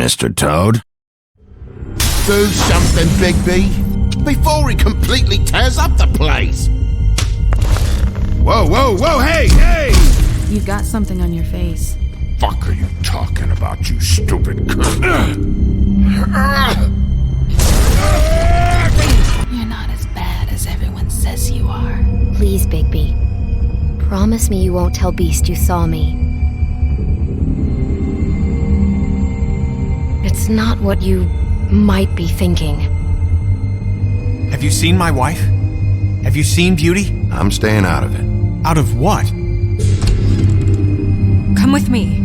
Mr. Toad? Do something, Bigby, before he completely tears up the place. Whoa, hey! You've got something on your face. Fuck are you talking about, you stupid cunt? You're not as bad as everyone says you are. Please, Bigby. Promise me you won't tell Beast you saw me. It's not what you might be thinking. Have you seen my wife? Have you seen Beauty? I'm staying out of it. Out of what? Come with me.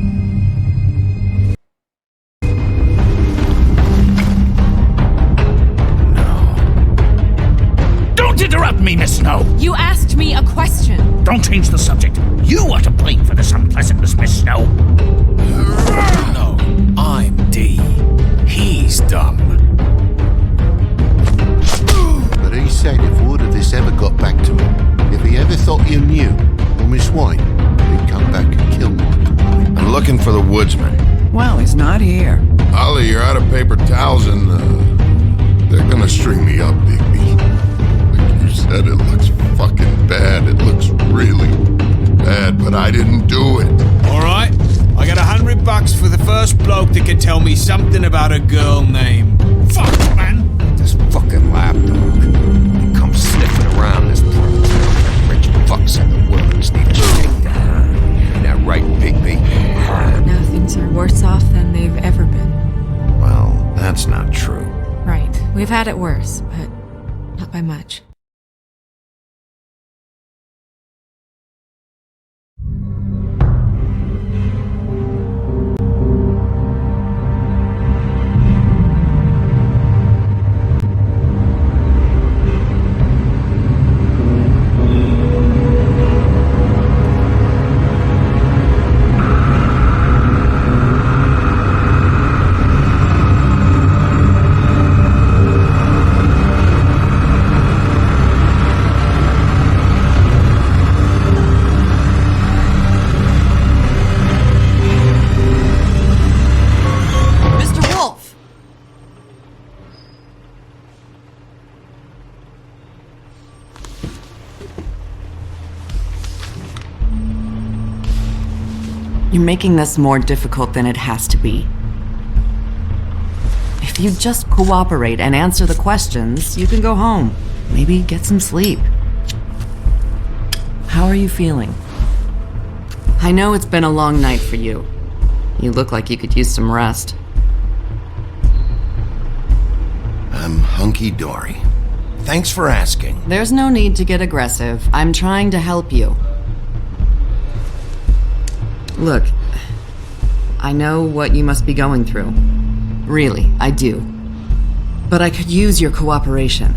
Don't interrupt me, Miss Snow! You asked me a question. Don't change the subject. You are to blame for this unpleasantness, Miss Snow. No, I'm D. He's dumb. But he said if word of this ever got back to him, if he ever thought you knew, or Miss White, he'd come back and kill my boy. I'm looking for the woodsman. Well, he's not here. Ollie, you're out of paper towels and, they're gonna string me up, Bigby. Like you said, it looks fucking bad. It looks really bad, but I didn't do it. Alright, I got $100 for the first bloke that can tell me something about a girl named... Fuck, man! This fucking lapdog. He comes sniffing around this part. Rich fucks in the woods need to shake down. Ain't that right, Bigby? Now things are worse off than they've ever been. Well, that's not true. Right. We've had it worse, but not by much. You're making this more difficult than it has to be. If you just cooperate and answer the questions, you can go home. Maybe get some sleep. How are you feeling? I know it's been a long night for you. You look like you could use some rest. I'm hunky-dory. Thanks for asking. There's no need to get aggressive. I'm trying to help you. Look, I know what you must be going through. Really, I do. But I could use your cooperation.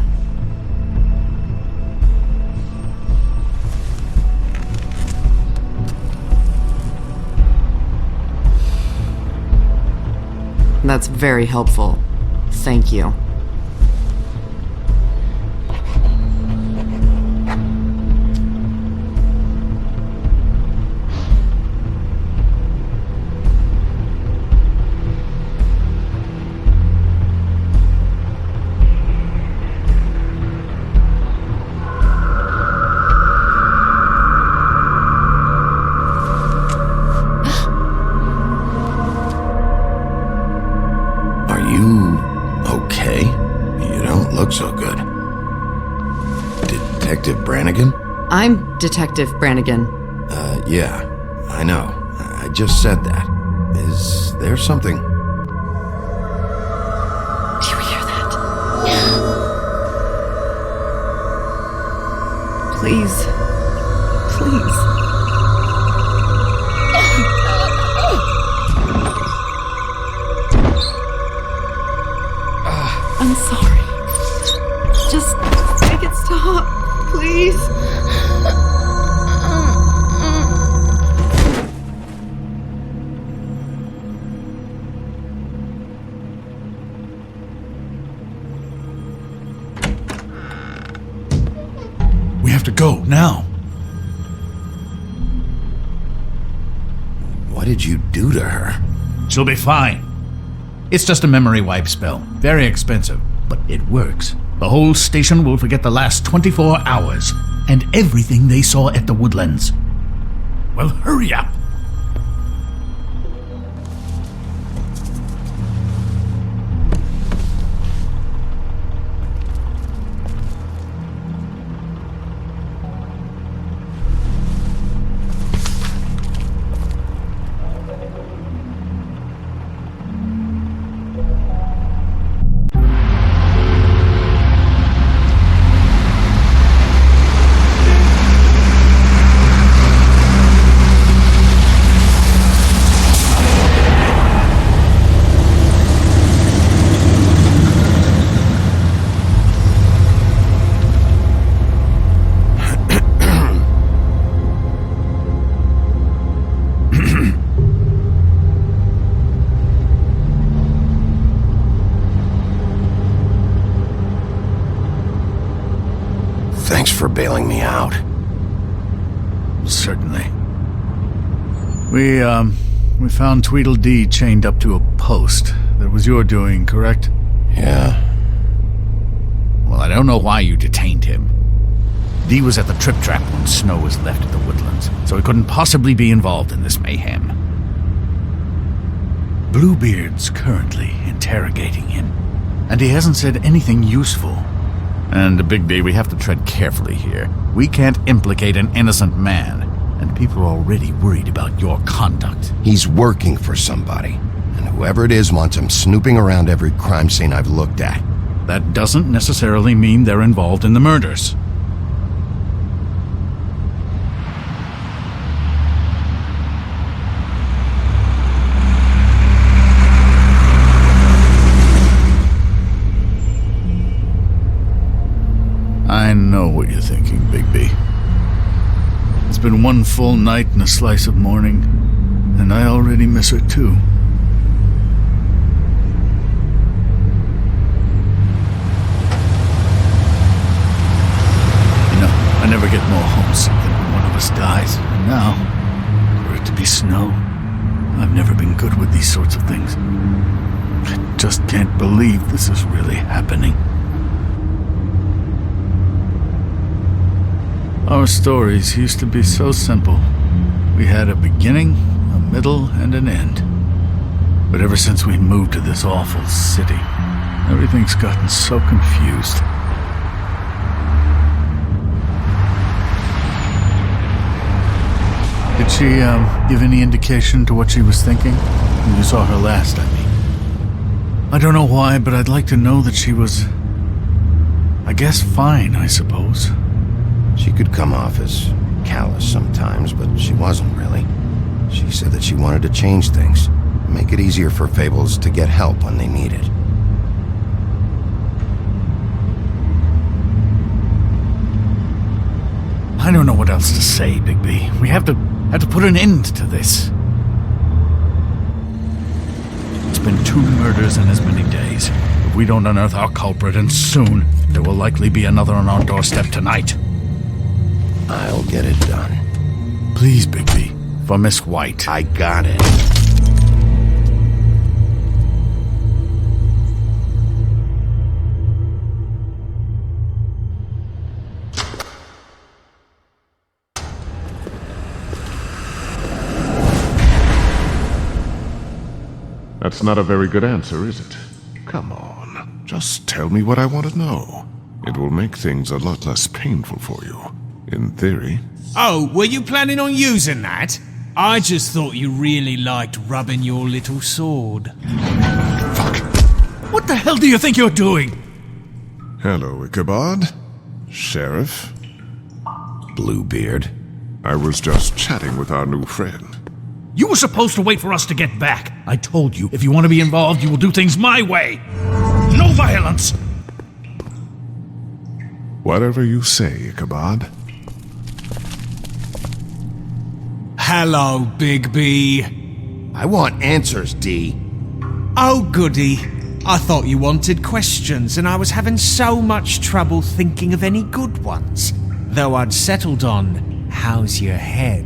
That's very helpful. Thank you. So good. Detective Brannigan? I'm Detective Brannigan. Yeah, I know. I just said that. Is there something? Do you hear that? Please. Please. I'm sorry. Just make it stop, please. We have to go, now. What did you do to her? She'll be fine. It's just a memory wipe spell. Very expensive, but it works. The whole station will forget the last 24 hours and everything they saw at the Woodlands. Well, hurry up. Thanks for bailing me out. Certainly. We found Tweedledee chained up to a post. That was your doing, correct? Yeah. Well, I don't know why you detained him. Dee was at the Trip Trap when Snow was left at the Woodlands, so he couldn't possibly be involved in this mayhem. Bluebeard's currently interrogating him, and he hasn't said anything useful. And, Bigby, we have to tread carefully here. We can't implicate an innocent man, and people are already worried about your conduct. He's working for somebody, and whoever it is wants him snooping around every crime scene I've looked at. That doesn't necessarily mean they're involved in the murders. I know what you're thinking, Bigby. It's been one full night and a slice of morning, and I already miss her too. You know, I never get more homesick than when one of us dies, and now, for it to be Snow, I've never been good with these sorts of things. I just can't believe this is really happening. Our stories used to be so simple. We had a beginning, a middle, and an end. But ever since we moved to this awful city, everything's gotten so confused. Did she, give any indication to what she was thinking? When you saw her last, I mean. I don't know why, but I'd like to know that she was, I guess, fine, I suppose. She could come off as callous sometimes, but she wasn't really. She said that she wanted to change things, make it easier for Fables to get help when they need it. I don't know what else to say, Bigby. We have to put an end to this. It's been 2 murders in as many days. If we don't unearth our culprit, and soon, there will likely be another on our doorstep tonight. I'll get it done. Please, Bigby. For Miss White. I got it. That's not a very good answer, is it? Come on, just tell me what I want to know. It will make things a lot less painful for you, in theory. Oh, were you planning on using that? I just thought you really liked rubbing your little sword. Fuck. What the hell do you think you're doing? Hello, Ichabod. Sheriff. Bluebeard. I was just chatting with our new friend. You were supposed to wait for us to get back. I told you, if you want to be involved, you will do things my way. No violence! Whatever you say, Ichabod. Hello, Bigby. I want answers, Dee. Oh, goody. I thought you wanted questions, and I was having so much trouble thinking of any good ones. Though I'd settled on, how's your head?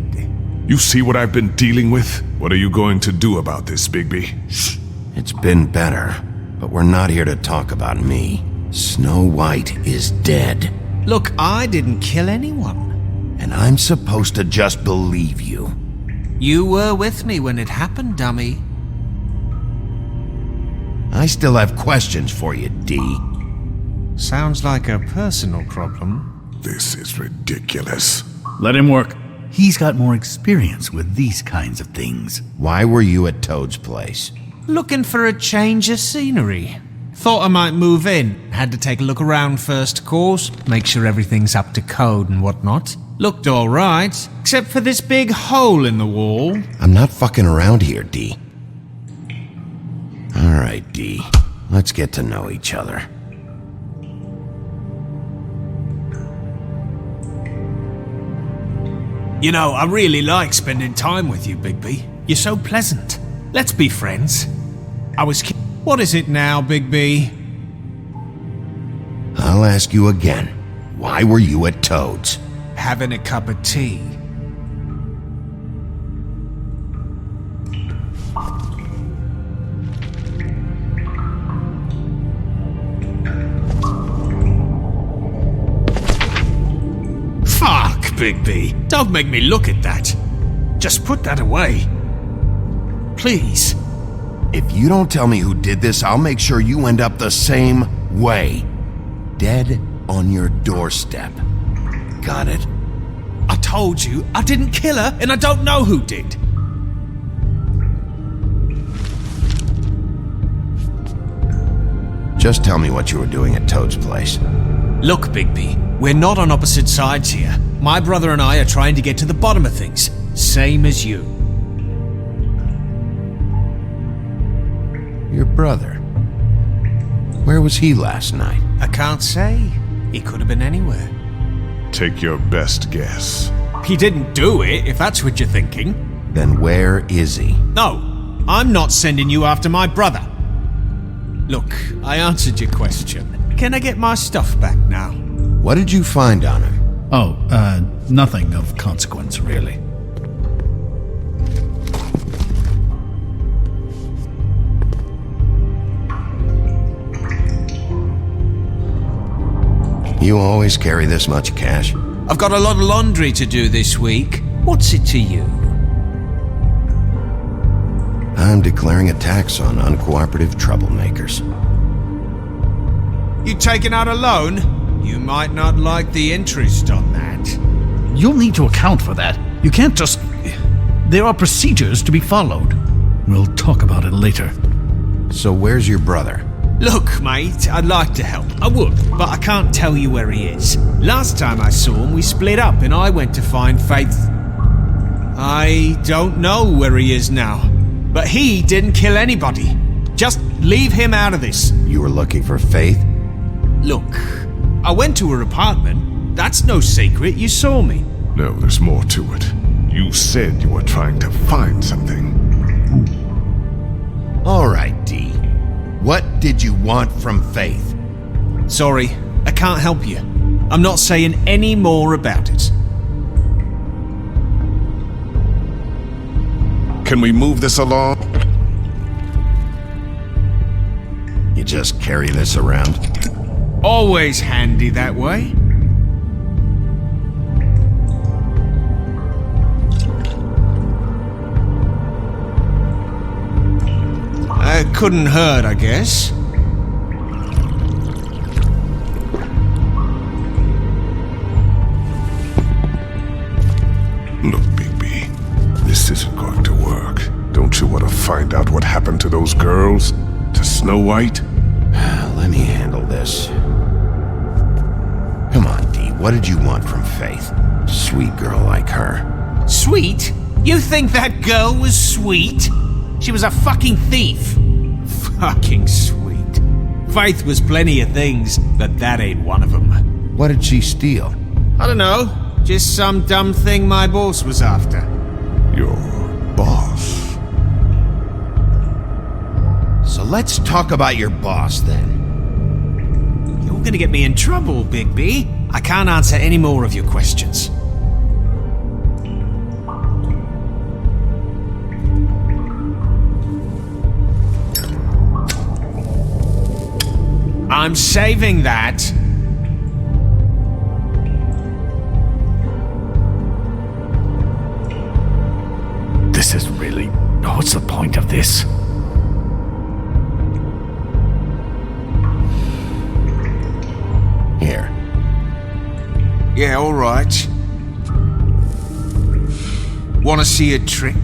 You see what I've been dealing with? What are you going to do about this, Bigby? Shh! It's been better, but we're not here to talk about me. Snow White is dead, Look, I didn't kill anyone. and I'm supposed to just believe you. You were with me when it happened, dummy. I still have questions for you, Dee. Sounds like a personal problem. This is ridiculous. Let him work. He's got more experience with these kinds of things. Why were you at Toad's place? Looking for a change of scenery. Thought I might move in. Had to take a look around first, of course. Make sure everything's up to code and whatnot. Looked alright, except for this big hole in the wall. I'm not fucking around here, Dee. Alright, Dee. Let's get to know each other. You know, I really like spending time with you, Bigby. You're so pleasant. Let's be friends. I was What is it now, Bigby? I'll ask you again. Why were you at Toad's? Having a cup of tea. Fuck, Bigby. Don't make me look at that. Just put that away. Please. If you don't tell me who did this, I'll make sure you end up the same way. Dead on your doorstep. Got it? I told you I didn't kill her and I don't know who did. Just tell me what you were doing at Toad's place. Look, Bigby, we're not on opposite sides here. My brother and I are trying to get to the bottom of things. Same as you. Your brother. Where was he last night? I can't say. He could have been anywhere. Take your best guess. He didn't do it, if that's what you're thinking. Then where is he? No, I'm not sending you after my brother. Look, I answered your question. Can I get my stuff back now? What did you find on him? Oh, nothing of consequence, really. You always carry this much cash? I've got a lot of laundry to do this week. What's it to you? I'm declaring a tax on uncooperative troublemakers. You taking out a loan? You might not like the interest on that. You'll need to account for that. You can't just... There are procedures to be followed. We'll talk about it later. So where's your brother? Look, mate, I'd like to help. I would, but I can't tell you where he is. Last time I saw him, we split up and I went to find Faith. I don't know where he is now, but he didn't kill anybody. Just leave him out of this. You were looking for Faith? Look, I went to her apartment. That's no secret, you saw me. No, there's more to it. You said you were trying to find something. All right, Dee. What did you want from Faith? Sorry, I can't help you. I'm not saying any more about it. Can we move this along? You just carry this around? Always handy that way. Couldn't hurt, I guess. Look, Bigby, this isn't going to work. Don't you want to find out what happened to those girls? To Snow White? Let me handle this. Come on, Dee. What did you want from Faith? Sweet girl like her. Sweet? You think that girl was sweet? She was a fucking thief. Fucking sweet. Faith was plenty of things, but that ain't one of them. What did she steal? I don't know. Just some dumb thing my boss was after. Your boss. So let's talk about your boss then. You're gonna get me in trouble, Bigby. I can't answer any more of your questions. I'm saving that. This is really... What's the point of this? Here. Yeah, all right. Want to see a trick?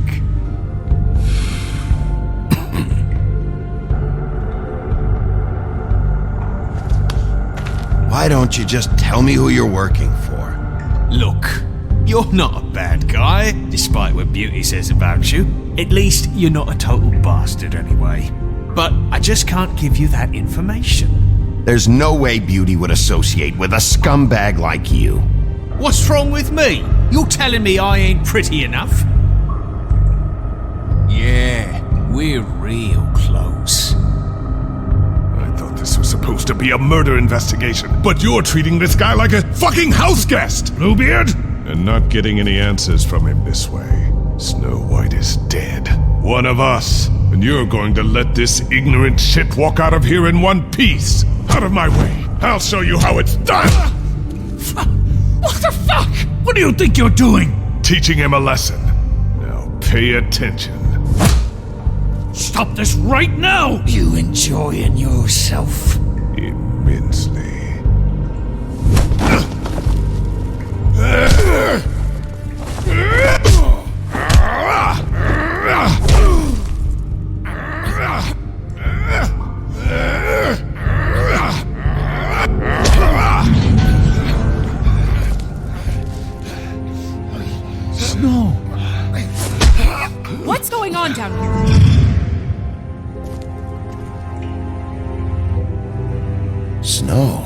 Why don't you just tell me who you're working for? Look, you're not a bad guy, despite what Beauty says about you. At least you're not a total bastard anyway. But I just can't give you that information. There's no way Beauty would associate with a scumbag like you. What's wrong with me? You're telling me I ain't pretty enough? Yeah, we're real close. I thought this was supposed to be a murder investigation, but you're treating this guy like a fucking house guest, Bluebeard! And not getting any answers from him this way. Snow White is dead. One of us. And you're going to let this ignorant shit walk out of here in one piece. Out of my way. I'll show you how it's done! What the fuck? What do you think you're doing? Teaching him a lesson. Now pay attention. Stop this right now! You enjoying yourself? Immensely. Snow! What's going on down here? Snow.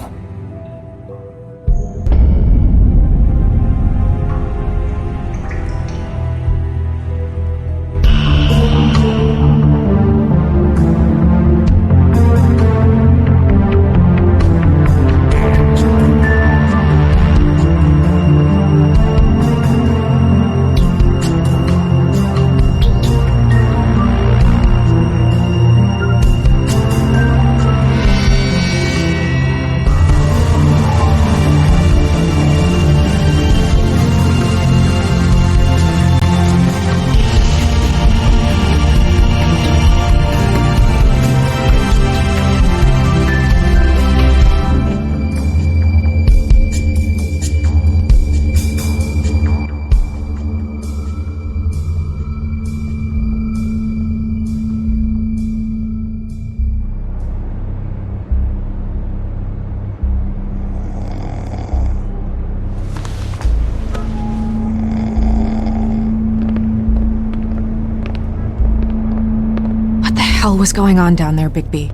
What the hell was going on down there, Bigby?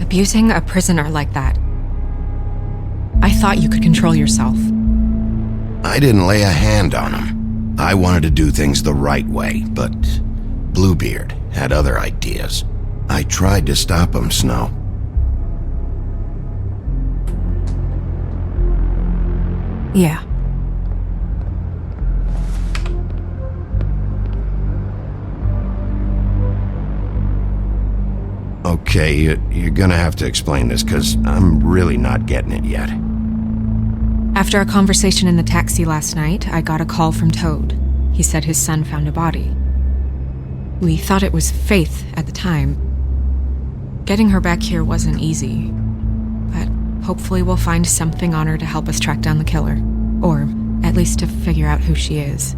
Abusing a prisoner like that. I thought you could control yourself. I didn't lay a hand on him. I wanted to do things the right way, but Bluebeard had other ideas. I tried to stop him, Snow. Yeah. Okay, you're gonna have to explain this, because I'm really not getting it yet. After a conversation in the taxi last night, I got a call from Toad. He said his son found a body. We thought it was Faith at the time. Getting her back here wasn't easy, but hopefully we'll find something on her to help us track down the killer. Or at least to figure out who she is.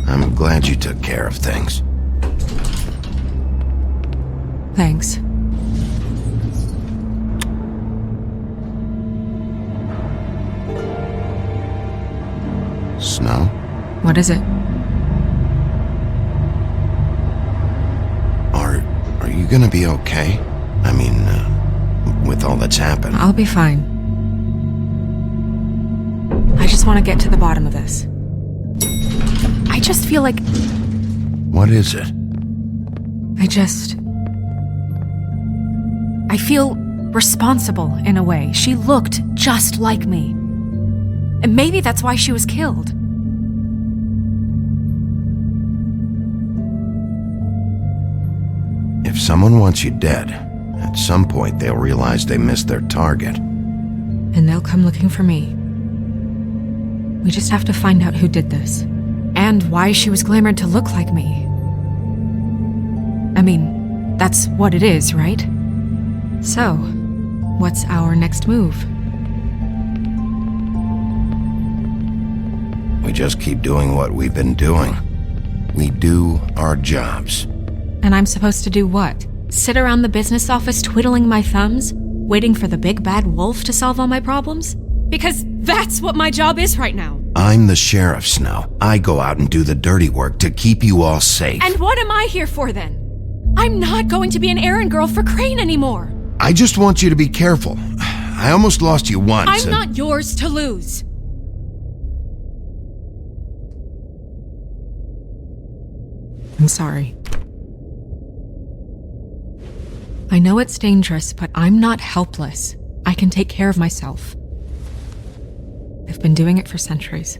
I'm glad you took care of things. Thanks. Snow? What is it? Are you gonna be okay? I mean, with all that's happened. I'll be fine. I just want to get to the bottom of this. I just feel like... What is it? I feel responsible in a way. She looked just like me. And maybe that's why she was killed. If someone wants you dead, At some point, they'll realize they missed their target. And they'll come looking for me. We just have to find out who did this. And why she was glamored to look like me. I mean, that's what it is, right? So, what's our next move? We just keep doing what we've been doing. We do our jobs. And I'm supposed to do what? Sit around the business office twiddling my thumbs, waiting for the big bad wolf to solve all my problems? Because that's what my job is right now. I'm the sheriff, Snow. I go out and do the dirty work to keep you all safe. And what am I here for then? I'm not going to be an errand girl for Crane anymore. I just want you to be careful. I almost lost you once. I'm not yours to lose. I'm sorry. I know it's dangerous, but I'm not helpless. I can take care of myself. I've been doing it for centuries.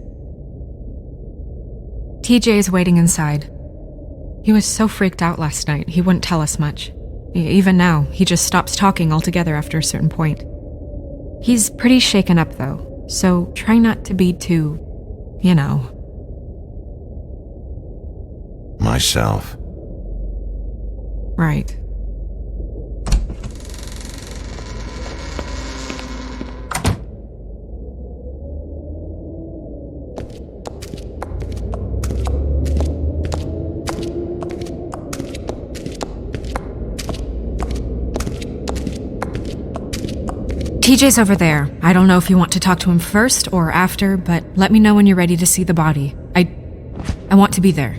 TJ is waiting inside. He was so freaked out last night, he wouldn't tell us much. Even now, he just stops talking altogether after a certain point. He's pretty shaken up, though, so try not to be too, Myself. Right. TJ's over there. I don't know if you want to talk to him first or after, but let me know when you're ready to see the body. I want to be there.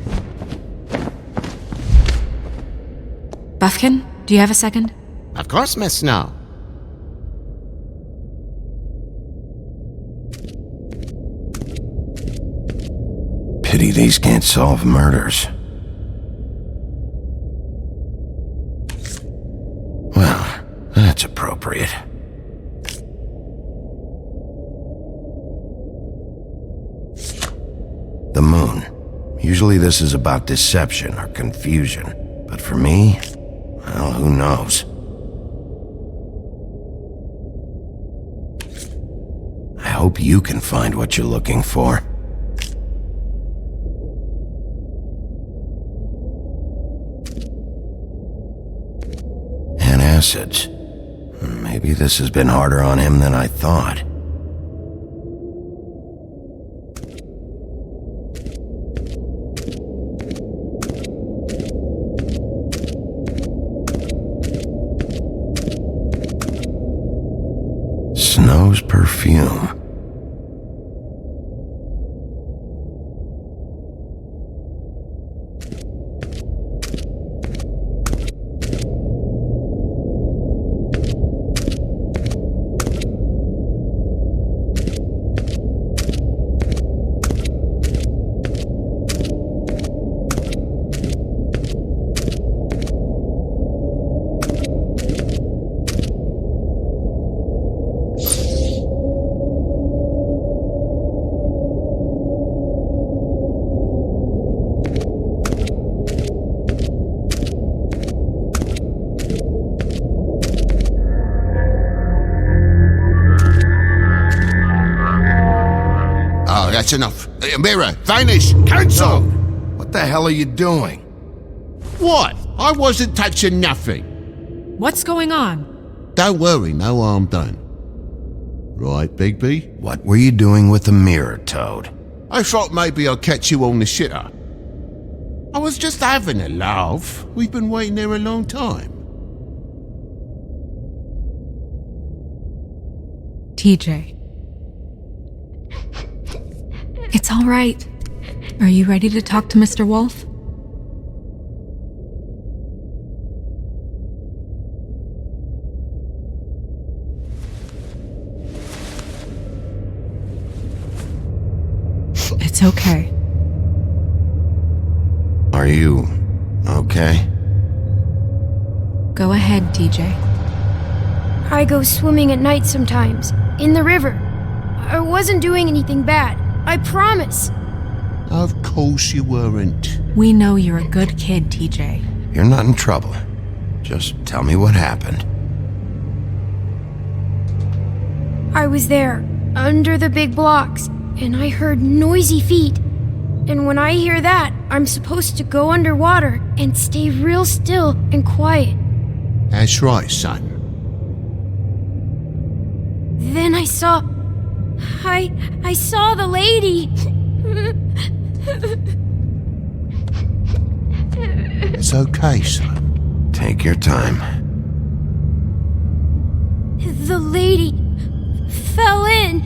Buffkin, do you have a second? Of course, Miss Snow. Pity these can't solve murders. Well, that's appropriate. The moon. Usually this is about deception or confusion. But for me, well, who knows? I hope you can find what you're looking for. Antacids. Maybe this has been harder on him than I thought. Snow's perfume. That's enough. Mira, vanish! Cancel! What the hell are you doing? What? I wasn't touching nothing. What's going on? Don't worry, no harm done. Right, Bigby? What were you doing with the mirror, Toad? I thought maybe I'd catch you on the shitter. I was just having a laugh. We've been waiting there a long time. TJ. It's all right. Are you ready to talk to Mr. Wolf? It's okay. Are you okay? Go ahead, TJ. I go swimming at night sometimes, in the river. I wasn't doing anything bad. I promise. Of course you weren't. We know you're a good kid, TJ. You're not in trouble. Just tell me what happened. I was there, under the big blocks, and I heard noisy feet. And when I hear that, I'm supposed to go underwater and stay real still and quiet. That's right, son. Then I saw the lady. It's okay, son. Take your time. The lady fell in.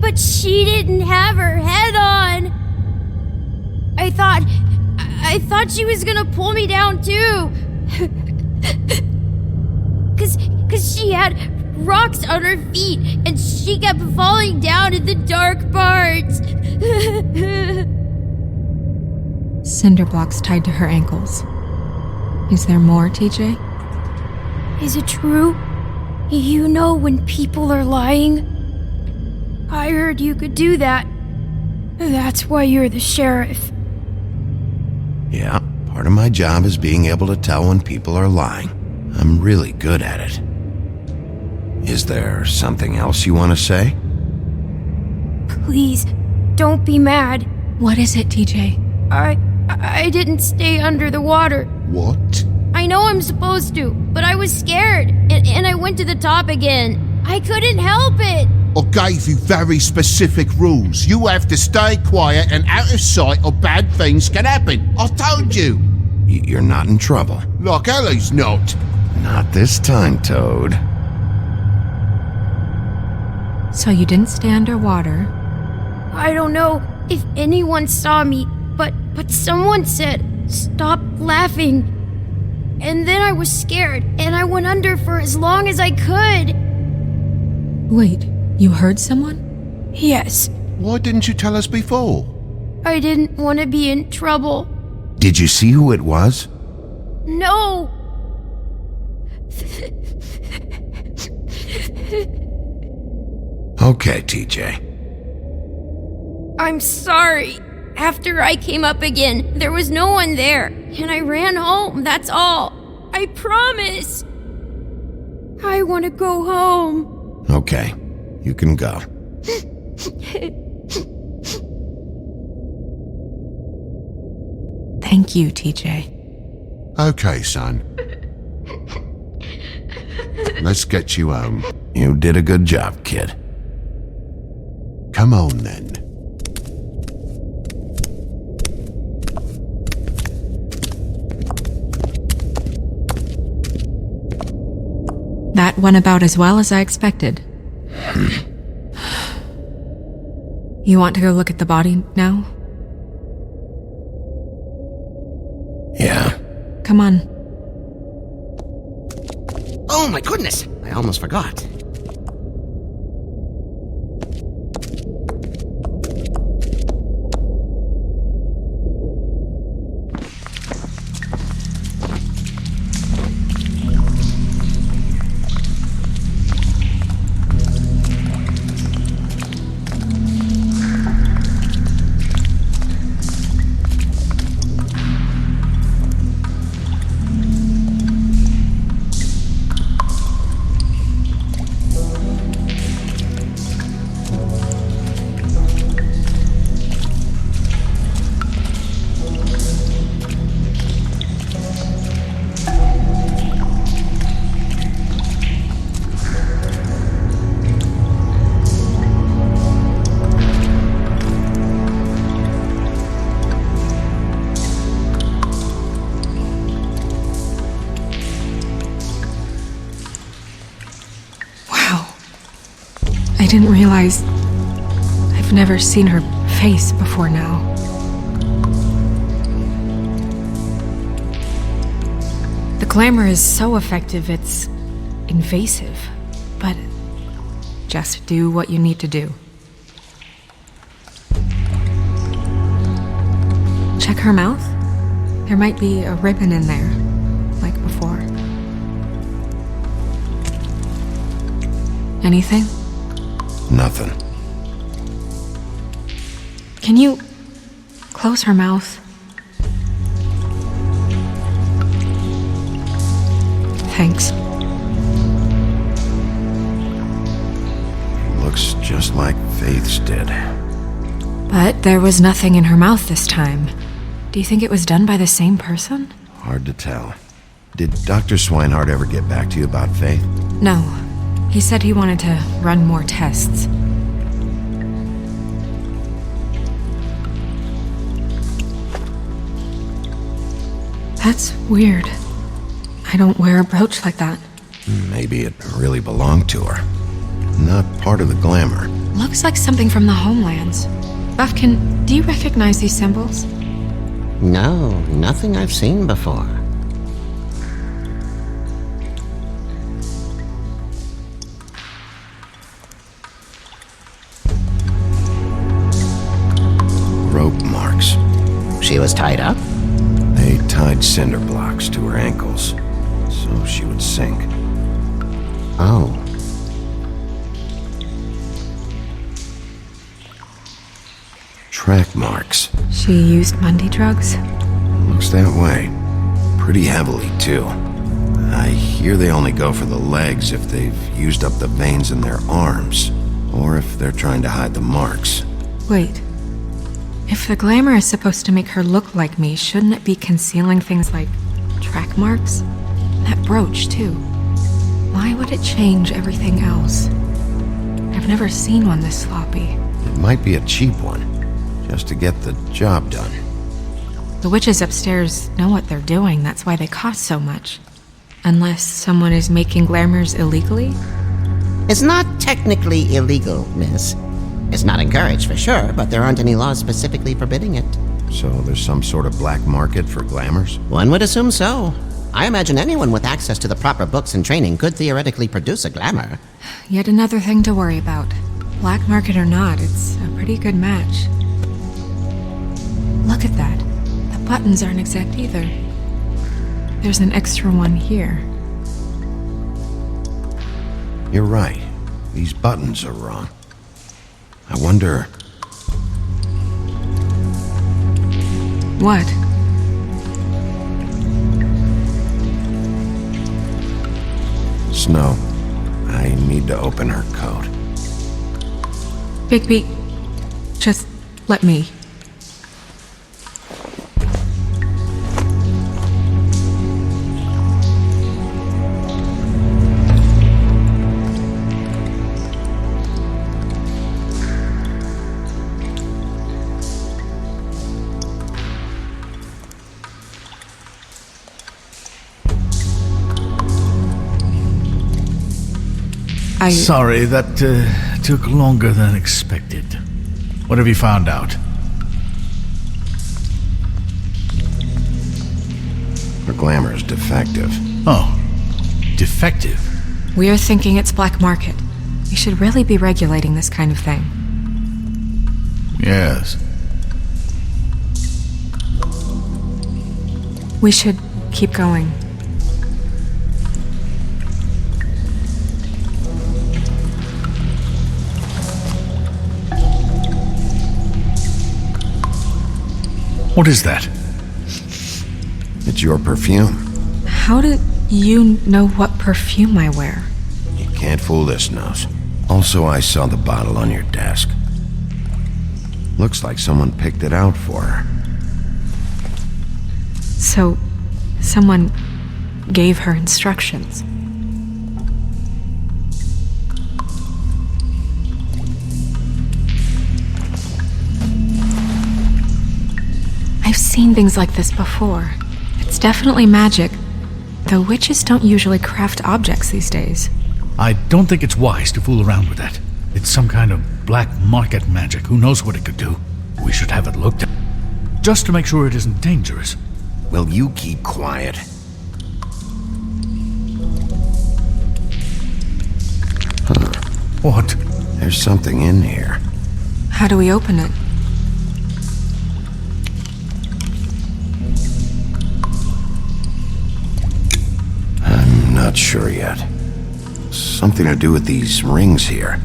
But she didn't have her head on. I thought she was gonna pull me down too. Cause she had rocks on her feet and she kept falling down in the dark parts. Cinder blocks tied to her ankles. Is there more, TJ? Is it true? You know when people are lying? I heard you could do that. That's why you're the sheriff. Yeah, part of my job is being able to tell when people are lying. I'm really good at it. Is there something else you want to say? Please, don't be mad. What is it, TJ? I didn't stay under the water. What? I know I'm supposed to, but I was scared, and I went to the top again. I couldn't help it. I gave you very specific rules. You have to stay quiet and out of sight or bad things can happen. I told you. You're not in trouble. Like Ellie's not. Not this time, Toad. So you didn't stay underwater? I don't know if anyone saw me, but someone said, "Stop laughing." And then I was scared, and I went under for as long as I could. Wait, you heard someone? Yes. Why didn't you tell us before? I didn't want to be in trouble. Did you see who it was? No! Okay, TJ. I'm sorry. After I came up again, there was no one there, and I ran home, that's all. I promise. I want to go home. Okay, you can go. Thank you, TJ. Okay, son. Let's get you home. You did a good job, kid. Come on, then. That went about as well as I expected. You want to go look at the body now? Yeah. Come on. Oh my goodness! I almost forgot. I didn't realize I've never seen her face before now. The glamour is so effective, it's invasive. But just do what you need to do. Check her mouth. There might be a ribbon in there, like before. Anything? Nothing. Can you close her mouth? Thanks. just like Faith's did. But there was nothing in her mouth this time. Do you think it was done by the same person? Hard to tell. Did Dr. Swinehart ever get back to you about Faith? No. He said he wanted to run more tests. That's weird. I don't wear a brooch like that. Maybe it really belonged to her. Not part of the glamour. Looks like something from the homelands. Buffkin, do you recognize these symbols? No, nothing I've seen before. Rope marks. She was tied up? They tied cinder blocks to her ankles, so she would sink. Oh. Track marks. She used Mundy drugs? Looks that way. Pretty heavily, too. I hear they only go for the legs if they've used up the veins in their arms, or if they're trying to hide the marks. Wait. If the glamour is supposed to make her look like me, shouldn't it be concealing things like track marks? That brooch, too. Why would it change everything else? I've never seen one this sloppy. It might be a cheap one, just to get the job done. The witches upstairs know what they're doing, that's why they cost so much. Unless someone is making glamours illegally? It's not technically illegal, miss. It's not encouraged for sure, but there aren't any laws specifically forbidding it. So there's some sort of black market for glamours? One would assume so. I imagine anyone with access to the proper books and training could theoretically produce a glamour. Yet another thing to worry about. Black market or not, it's a pretty good match. Look at that. The buttons aren't exact either. There's an extra one here. You're right. These buttons are wrong. I wonder... What? Snow, I need to open her coat. Bigby, just let me. Sorry, that took longer than expected. What have you found out? Her glamour is defective. Oh, defective? We're thinking it's black market. We should really be regulating this kind of thing. Yes. We should keep going. What is that? It's your perfume. How do you know what perfume I wear? You can't fool this nose. Also, I saw the bottle on your desk. Looks like someone picked it out for her. So, someone gave her instructions. I've seen things like this before. It's definitely magic, though witches don't usually craft objects these days. I don't think it's wise to fool around with that. It's some kind of black market magic. Who knows what it could do? We should have it looked at, just to make sure it isn't dangerous. Will you keep quiet? Huh. What? There's something in here. How do we open it? I'm not sure yet. Something to do with these rings here.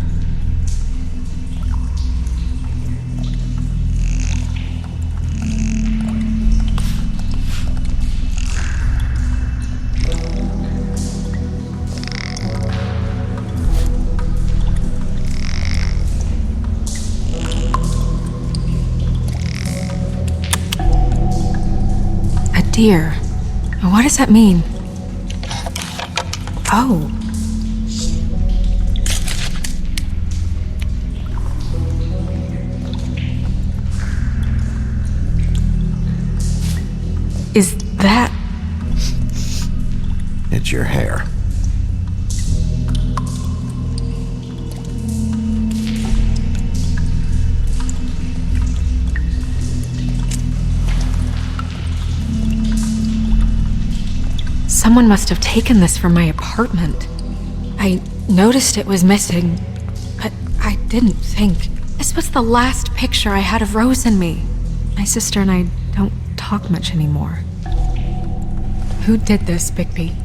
deer. What does that mean? Oh. Is that... It's your hair. Someone must have taken this from my apartment. I noticed it was missing, but I didn't think. This was the last picture I had of Rose and me. My sister and I don't talk much anymore. Who did this, Bigby?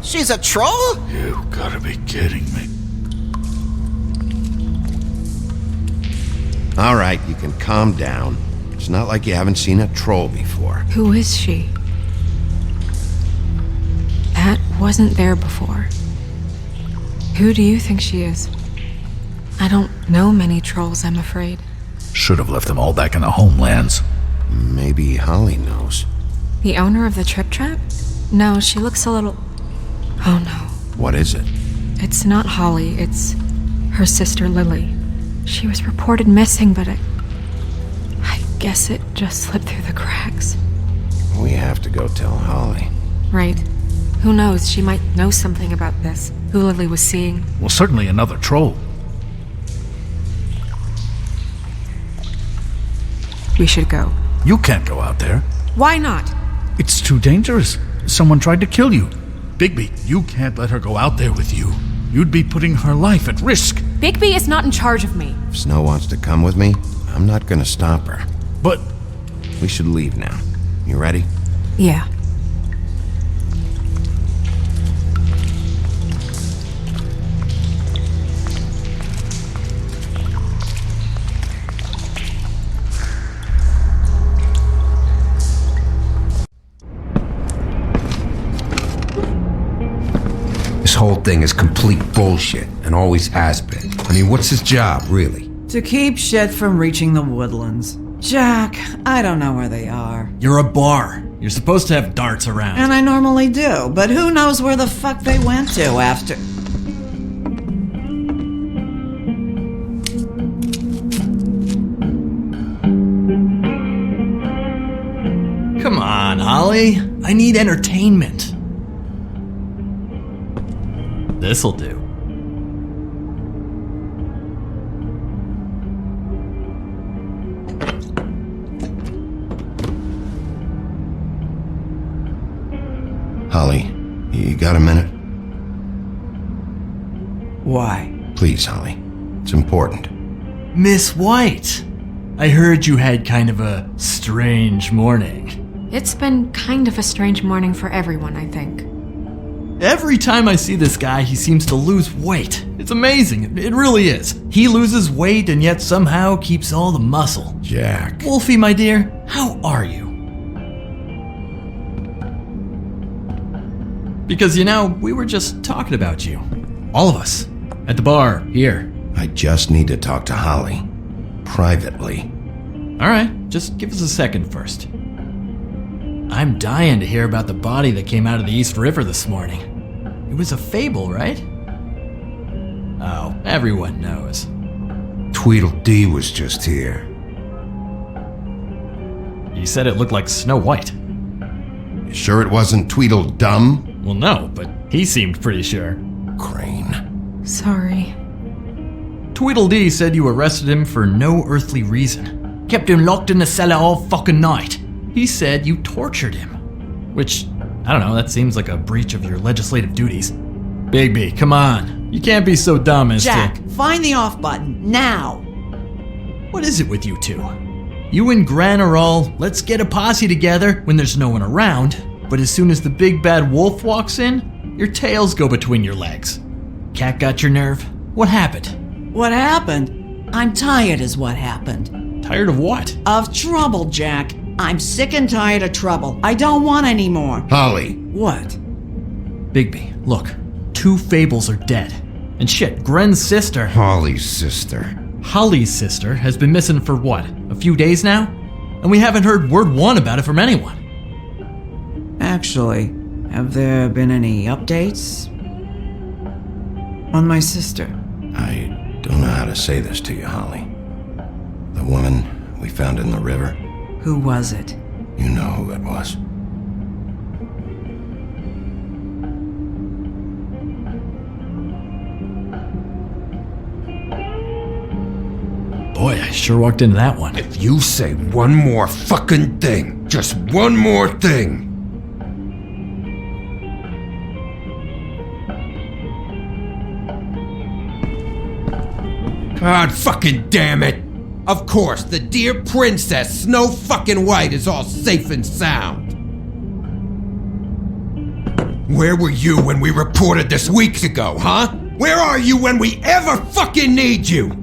She's a troll? You gotta be kidding me. All right, you can calm down. It's not like you haven't seen a troll before. Who is she? That wasn't there before. Who do you think she is? I don't know many trolls, I'm afraid. Should have left them all back in the homelands. Maybe Holly knows. The owner of the Trip Trap? No, she looks a little... Oh no. What is it? It's not Holly, it's her sister Lily. She was reported missing, but I guess it just slipped through the cracks. We have to go tell Holly. Right. Who knows, she might know something about this. Who Lily was seeing. Well, certainly another troll. We should go. You can't go out there. Why not? It's too dangerous. Someone tried to kill you. Bigby, you can't let her go out there with you. You'd be putting her life at risk. Bigby is not in charge of me. If Snow wants to come with me, I'm not gonna stop her. But... We should leave now. You ready? Yeah. This whole thing is complete bullshit, and always has been. I mean, what's his job, really? To keep shit from reaching the woodlands. Jack, I don't know where they are. You're a bar. You're supposed to have darts around. And I normally do, but who knows where the fuck they went to after... Come on, Holly. I need entertainment. This'll do. Holly, you got a minute? Why? Please, Holly. It's important. Miss White, I heard you had kind of a strange morning. It's been kind of a strange morning for everyone, I think. Every time I see this guy, he seems to lose weight. It's amazing. It really is. He loses weight and yet somehow keeps all the muscle. Jack. Wolfie, my dear, how are you? Because, you know, we were just talking about you. All of us. At the bar, here. I just need to talk to Holly. Privately. Alright, just give us a second first. I'm dying to hear about the body that came out of the East River this morning. It was a fable, right? Oh, everyone knows. Tweedledee was just here. You said it looked like Snow White. You sure it wasn't Tweedledum? Well, no, but he seemed pretty sure. Crane. Sorry. Tweedledee said you arrested him for no earthly reason. Kept him locked in the cellar all fucking night. He said you tortured him. Which, I don't know, that seems like a breach of your legislative duties. Bigby, come on. You can't be so dumb as Jack, to... find the off button, now! What is it with you two? You and Gran are all, let's get a posse together when there's no one around, but as soon as the big bad wolf walks in, your tails go between your legs. Cat got your nerve? What happened? What happened? I'm tired is what happened. Tired of what? Of trouble, Jack. I'm sick and tired of trouble. I don't want any more. Holly. What? Bigby, look. 2 fables are dead. And shit, Gren's sister, Holly's sister. Holly's sister, has been missing for what, a few days now? And we haven't heard word one about it from anyone. Actually, have there been any updates on my sister? I don't know how to say this to you, Holly. The woman we found in the river. Who was it? You know who it was. Boy, I sure walked into that one. If you say one more fucking thing, just one more thing. God fucking damn it! Of course, the dear Princess Snow fucking White is all safe and sound. Where were you when we reported this weeks ago, huh? Where are you when we ever fucking need you?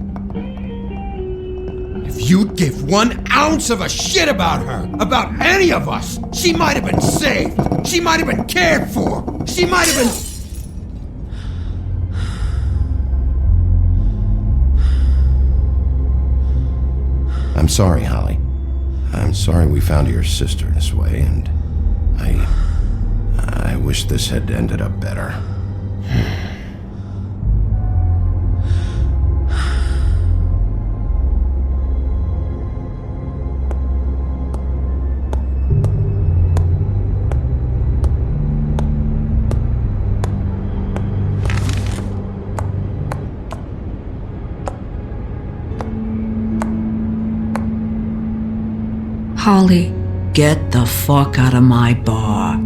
If you'd give 1 ounce of a shit about her, about any of us, she might have been saved. She might have been cared for. She might have been... I'm sorry, Holly. I'm sorry we found your sister this way, and I wish this had ended up better. Holly, Get the fuck out of my bar.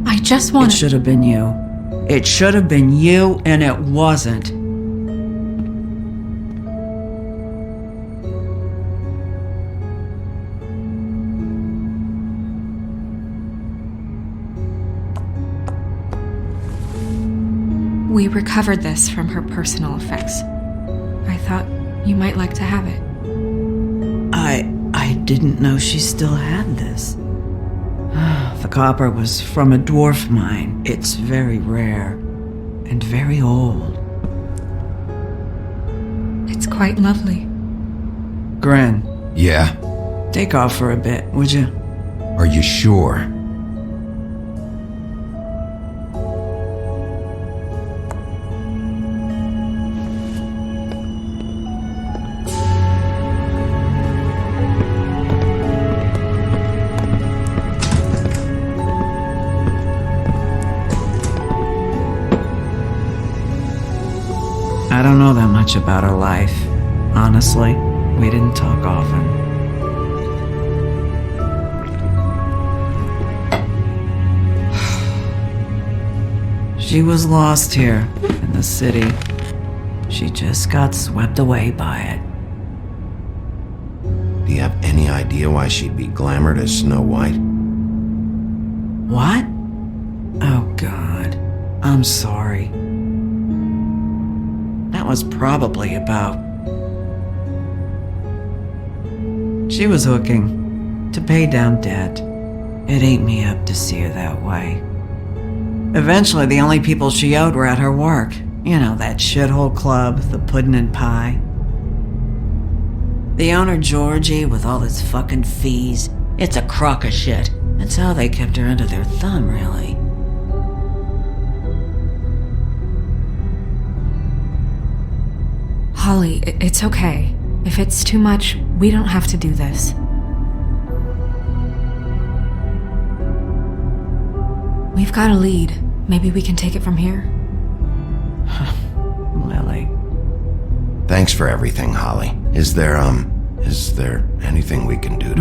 I just want It should have been you. It should have been you, and it wasn't. We recovered this from her personal effects. I thought you might like to have it. I didn't know she still had this. The copper was from a dwarf mine. It's very rare and very old. It's quite lovely. Gren, Yeah? take off for a bit, would you? Are you sure? I don't know that much about her life. Honestly, we didn't talk often. She was lost here in the city. She just got swept away by it. Do you have any idea why she'd be glamored as Snow White? What? Oh, God. I'm sorry. That was probably about... She was hooking to pay down debt. It ate me up to see her that way. Eventually, the only people she owed were at her work. You know, that shithole club, the Puddin' and Pie. The owner, Georgie, with all his fucking fees. It's a crock of shit. That's how they kept her under their thumb, really. Holly, it's okay. If it's too much, we don't have to do this. We've got a lead. Maybe we can take it from here. Lily. Thanks for everything, Holly. Is there anything we can do to...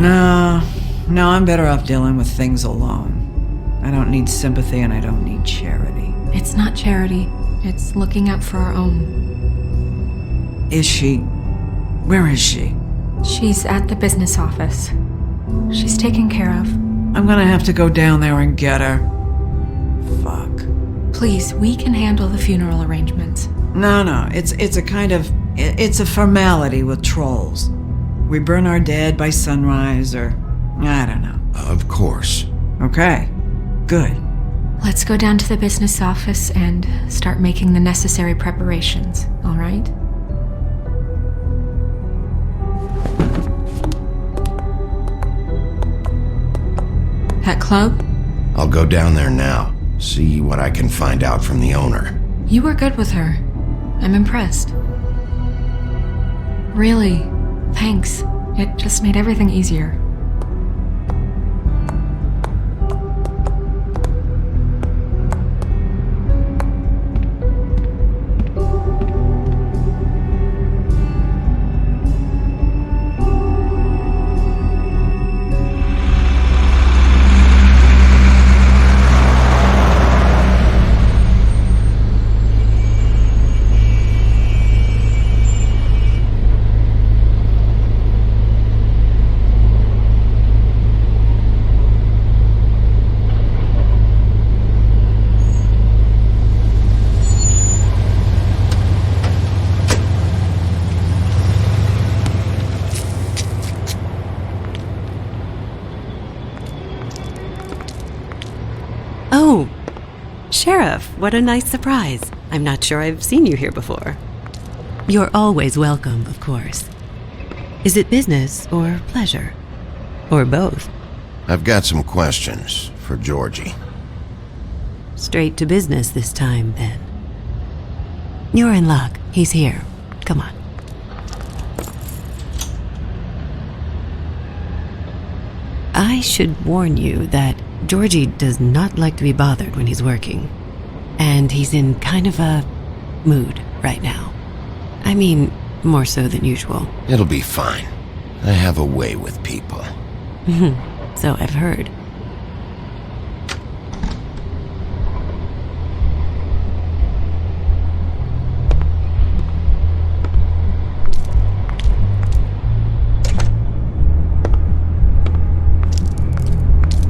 No, I'm better off dealing with things alone. I don't need sympathy and I don't need charity. It's not charity. It's looking out for our own. Is she... Where is she? She's at the business office. She's taken care of. I'm gonna have to go down there and get her. Fuck. Please, we can handle the funeral arrangements. No, it's a kind of... It's a formality with trolls. We burn our dead by sunrise, or... I don't know. Of course. Okay. Good. Let's go down to the business office and start making the necessary preparations, all right? That club? I'll go down there now, see what I can find out from the owner. You were good with her. I'm impressed. Really, thanks. It just made everything easier. Oh, Sheriff, what a nice surprise. I'm not sure I've seen you here before. You're always welcome, of course. Is it business or pleasure? Or both? I've got some questions for Georgie. Straight to business this time, then. You're in luck. He's here. Come on. I should warn you that Georgie does not like to be bothered when he's working. And he's in kind of a mood right now. I mean, more so than usual. It'll be fine. I have a way with people. So I've heard.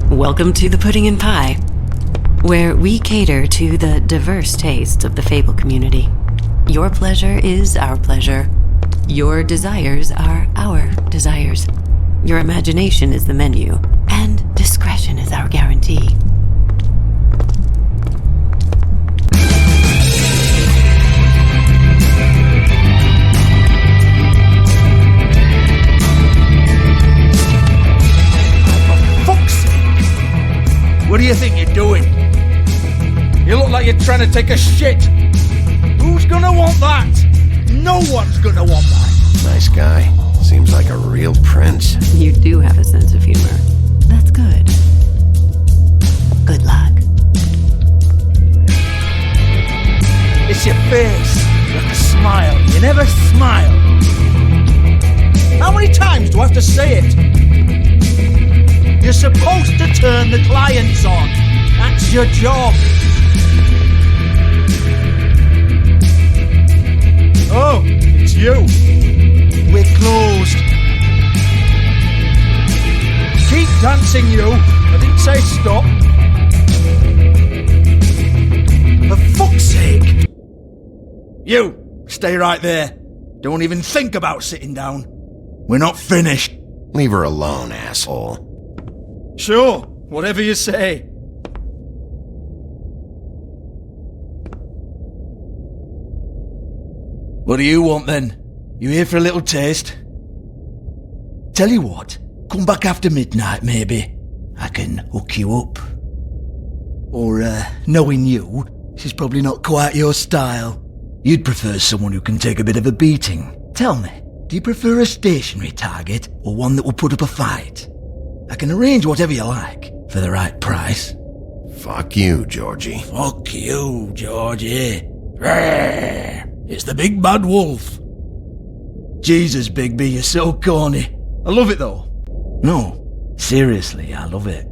Welcome to the Pudding and Pie, where we cater to the diverse tastes of the Fable community. Your pleasure is our pleasure. Your desires are our desires. Your imagination is the menu, and discretion is our guarantee. What do you think you're doing? You look like you're trying to take a shit. Who's gonna want that? No one's gonna want that. Nice guy. Seems like a real prince. You do have a sense of humor. That's good. Good luck. It's your face. You have to smile. You never smile. How many times do I have to say it? You're supposed to turn the clients on. That's your job. Oh, it's you. We're closed. Keep dancing, you. I didn't say stop. For fuck's sake. You, stay right there. Don't even think about sitting down. We're not finished. Leave her alone, asshole. Sure, whatever you say. What do you want then? You here for a little taste? Tell you what, come back after midnight maybe. I can hook you up. Or, knowing you, she's probably not quite your style. You'd prefer someone who can take a bit of a beating. Tell me, do you prefer a stationary target or one that will put up a fight? I can arrange whatever you like, for the right price. Fuck you, Georgie. Fuck you, Georgie. Rawr. It's the big bad wolf. Jesus, Bigby, you're so corny. I love it though. No, seriously, I love it.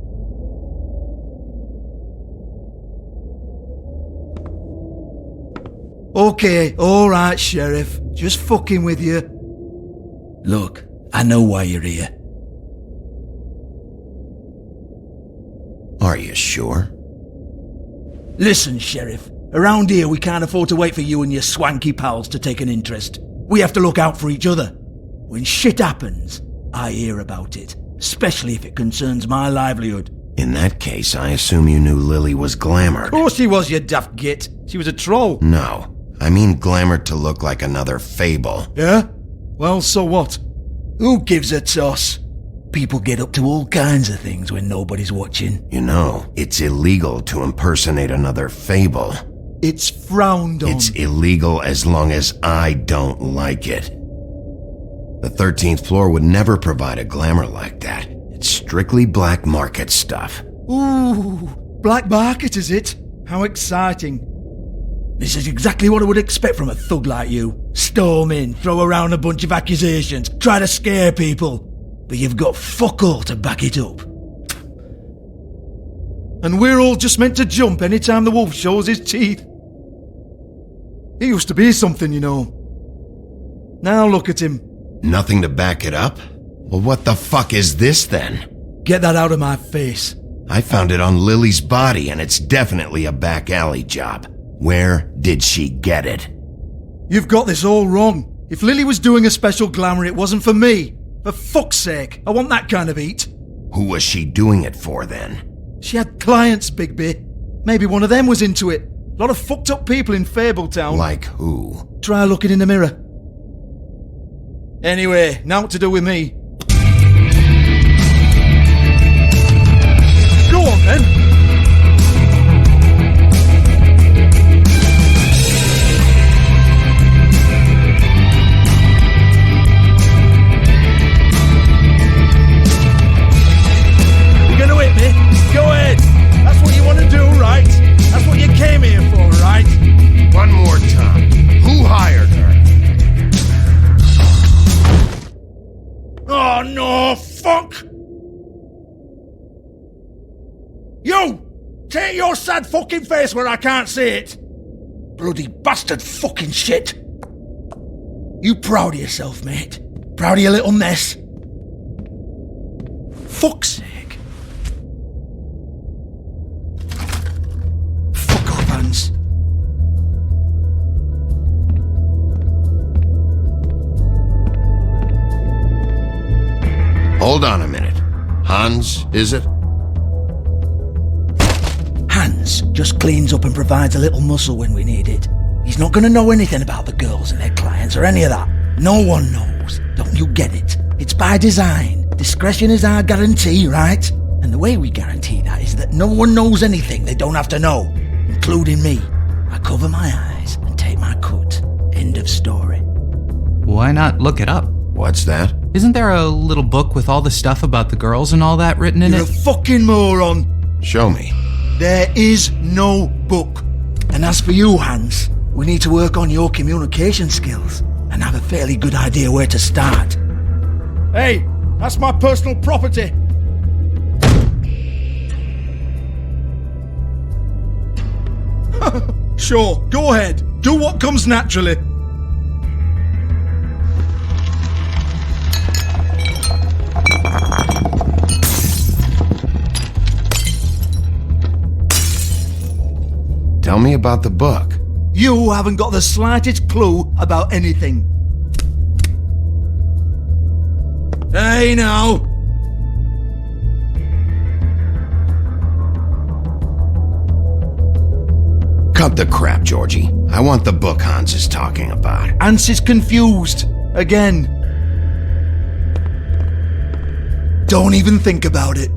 Okay, alright, Sheriff. Just fucking with you. Look, I know why you're here. Are you sure? Listen, Sheriff. Around here, we can't afford to wait for you and your swanky pals to take an interest. We have to look out for each other. When shit happens, I hear about it, especially if it concerns my livelihood. In that case, I assume you knew Lily was glamored. Of course she was, you daft git. She was a troll. No, I mean glamored to look like another fable. Yeah? Well, so what? Who gives a toss? People get up to all kinds of things when nobody's watching. You know, it's illegal to impersonate another fable. It's frowned on. It's illegal as long as I don't like it. The 13th floor would never provide a glamour like that. It's strictly black market stuff. Ooh, black market is it? How exciting. This is exactly what I would expect from a thug like you. Storm in, throw around a bunch of accusations, try to scare people. But you've got fuck all to back it up. And we're all just meant to jump any time the wolf shows his teeth. He used to be something, you know. Now look at him. Nothing to back it up? Well, what the fuck is this then? Get that out of my face. I found it on Lily's body, and it's definitely a back alley job. Where did she get it? You've got this all wrong. If Lily was doing a special glamour, it wasn't for me. For fuck's sake, I want that kind of eat. Who was she doing it for then? She had clients, Bigby. Maybe one of them was into it. A lot of fucked up people in Fabletown. Like who? Try looking in the mirror. Anyway, now what to do with me? Go on then. You're gonna hit me? Go ahead. That's what you want to do, right? That's what you came here for, right? One more time. Who hired her? Oh no, fuck! You! Take your sad fucking face where I can't see it! Bloody bastard fucking shit! You proud of yourself, mate? Proud of your little mess? Fuck's sake. Fuck off, Hans. Hold on a minute. Hans, is it? Hans just cleans up and provides a little muscle when we need it. He's not going to know anything about the girls and their clients or any of that. No one knows. Don't you get it? It's by design. Discretion is our guarantee, right? And the way we guarantee that is that no one knows anything they don't have to know, including me. I cover my eyes and take my cut. End of story. Why not look it up? What's that? Isn't there a little book with all the stuff about the girls and all that written in You're it? a fucking moron. Show me. There is no book. And as for you, Hans, we need to work on your communication skills and have a fairly good idea where to start. Hey, that's my personal property. Sure, go ahead. Do what comes naturally. Tell me about the book. You haven't got the slightest clue about anything. Hey now! Cut the crap, Georgie. I want the book Hans is talking about. Hans is confused. Again. Don't even think about it.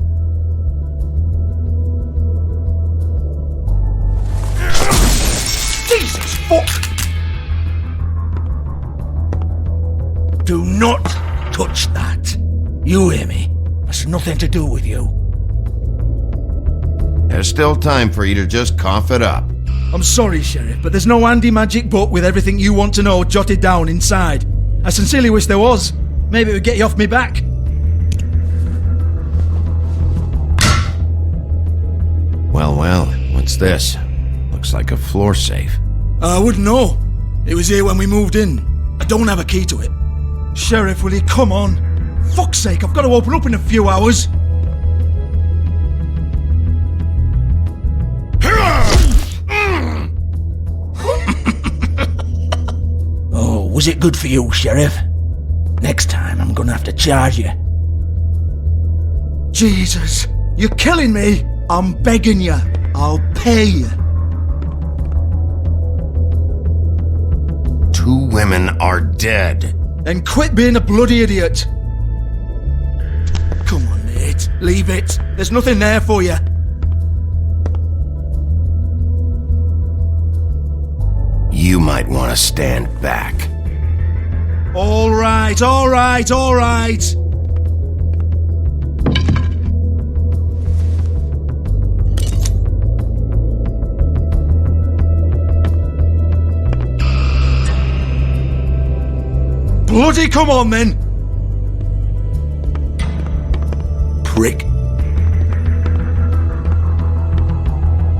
Jesus fuck! Do not touch that. You hear me? That's nothing to do with you. There's still time for you to just cough it up. I'm sorry, Sheriff, but there's no handy magic book with everything you want to know jotted down inside. I sincerely wish there was. Maybe it would get you off me back. Well, what's this? Looks like a floor safe. I wouldn't know. It was here when we moved in. I don't have a key to it. Sheriff, will you come on? Fuck's sake, I've got to open up in a few hours. Oh, was it good for you, Sheriff? Next time I'm gonna have to charge you. Jesus, You're killing me. I'm begging you. I'll pay you. 2 women are dead. Then quit being a bloody idiot. Come on, mate. Leave it. There's nothing there for you. You might want to stand back. All right. Bloody come on then! Prick.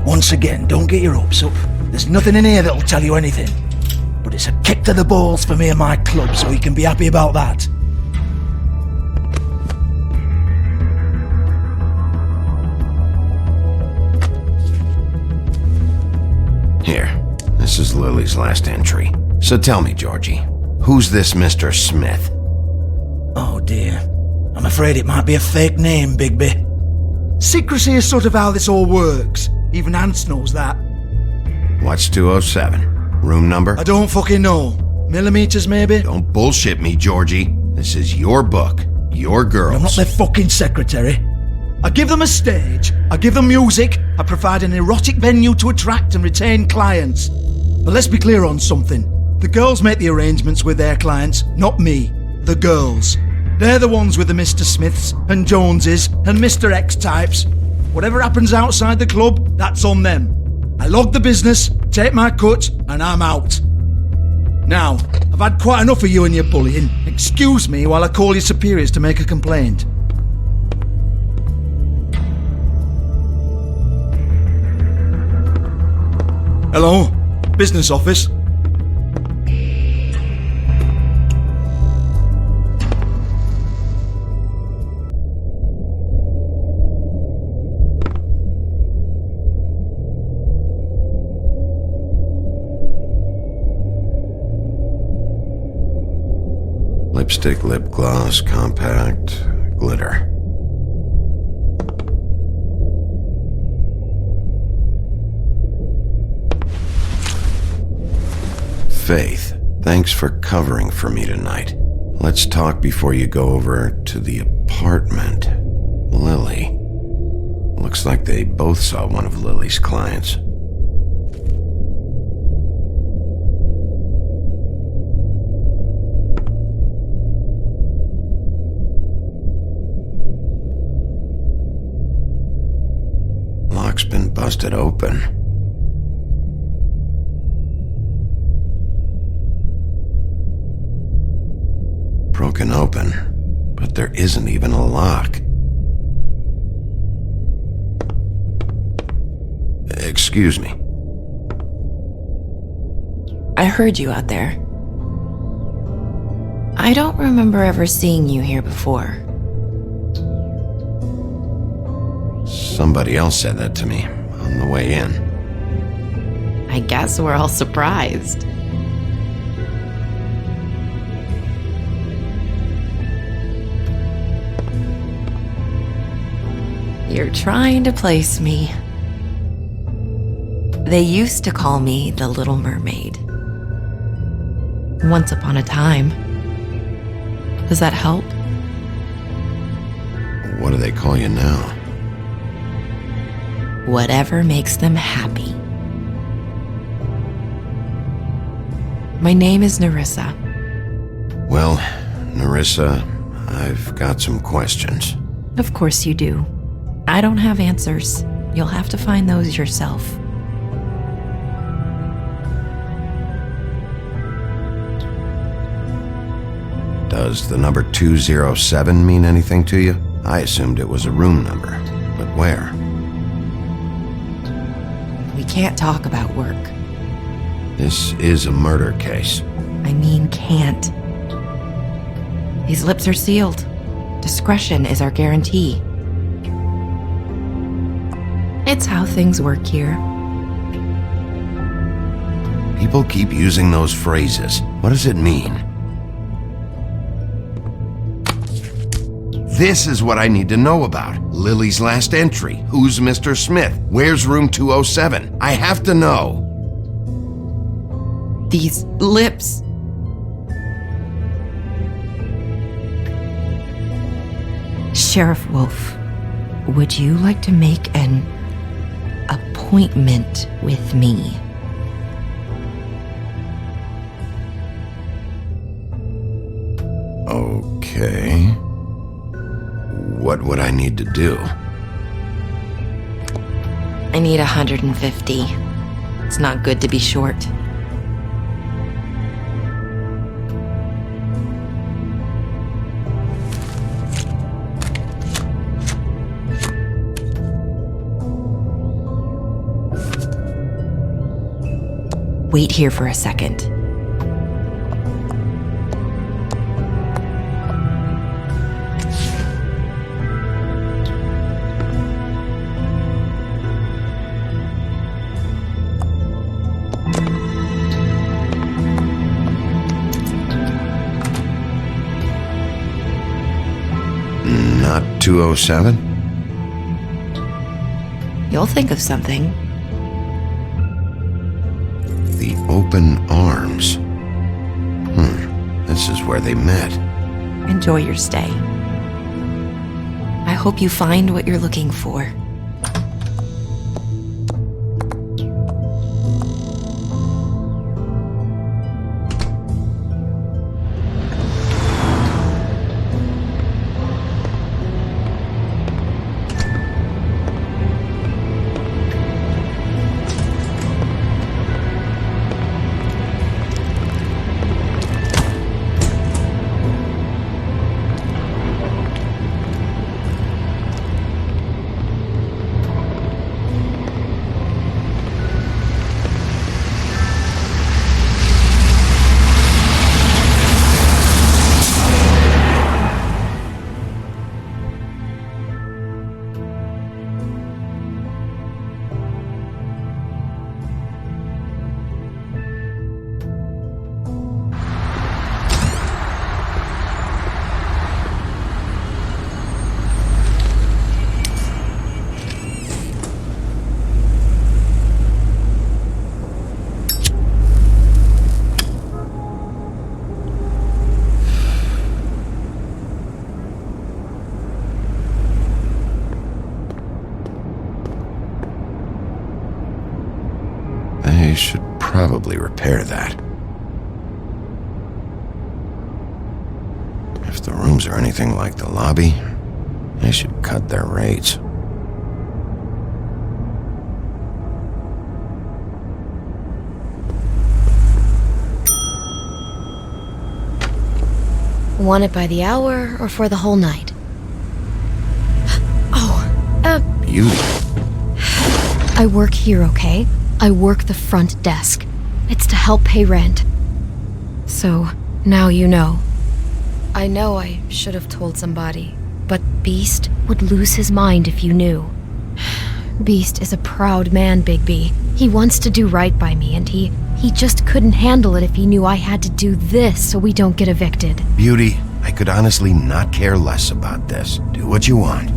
Once again, don't get your hopes up. There's nothing in here that'll tell you anything. But it's a kick to the balls for me and my club, so you can be happy about that. Here, this is Lily's last entry. So tell me, Georgie, who's this Mr. Smith? Oh dear. I'm afraid it might be a fake name, Bigby. Secrecy is sort of how this all works. Even Ants knows that. What's 207? Room number? I don't fucking know. Millimeters, maybe? Don't bullshit me, Georgie. This is your book. Your girls. I'm not their fucking secretary. I give them a stage. I give them music. I provide an erotic venue to attract and retain clients. But let's be clear on something. The girls make the arrangements with their clients, not me. The girls. They're the ones with the Mr. Smiths and Joneses and Mr. X types. Whatever happens outside the club, that's on them. I log the business, take my cut, and I'm out. Now, I've had quite enough of you and your bullying. Excuse me while I call your superiors to make a complaint. Hello? Business office? Lipstick, lip gloss, compact, glitter. Faith, thanks for covering for me tonight. Let's talk before you go over to the apartment. Lily. Looks like they both saw one of Lily's clients. Lock's been busted open. Broken open, but there isn't even a lock. Excuse me. I heard you out there. I don't remember ever seeing you here before. Somebody else said that to me on the way in. I guess we're all surprised. You're trying to place me. They used to call me the Little Mermaid. Once upon a time. Does that help? What do they call you now? Whatever makes them happy. My name is Nerissa. Well, Nerissa, I've got some questions. Of course you do. I don't have answers. You'll have to find those yourself. Does the number 207 mean anything to you? I assumed it was a room number, but where? We can't talk about work. This is a murder case. I mean can't. These lips are sealed. Discretion is our guarantee. It's how things work here. People keep using those phrases. What does it mean? This is what I need to know about. Lily's last entry. Who's Mr. Smith? Where's room 207? I have to know. These lips. Sheriff Wolf, would you like to make an appointment with me? Okay. What would I need to do? I need 150. It's not good to be short. Wait here for a second. Not 207? You'll think of something. The open arms. This is where they met. Enjoy your stay. I hope you find what you're looking for. They should probably repair that. If the rooms are anything like the lobby, they should cut their rates. Want it by the hour or for the whole night? Beauty. I work here, okay? I work the front desk. It's to help pay rent. So, now you know. I know I should have told somebody, but Beast would lose his mind if you knew. Beast is a proud man, Bigby. He wants to do right by me, and he just couldn't handle it if he knew I had to do this so we don't get evicted. Beauty, I could honestly not care less about this. Do what you want.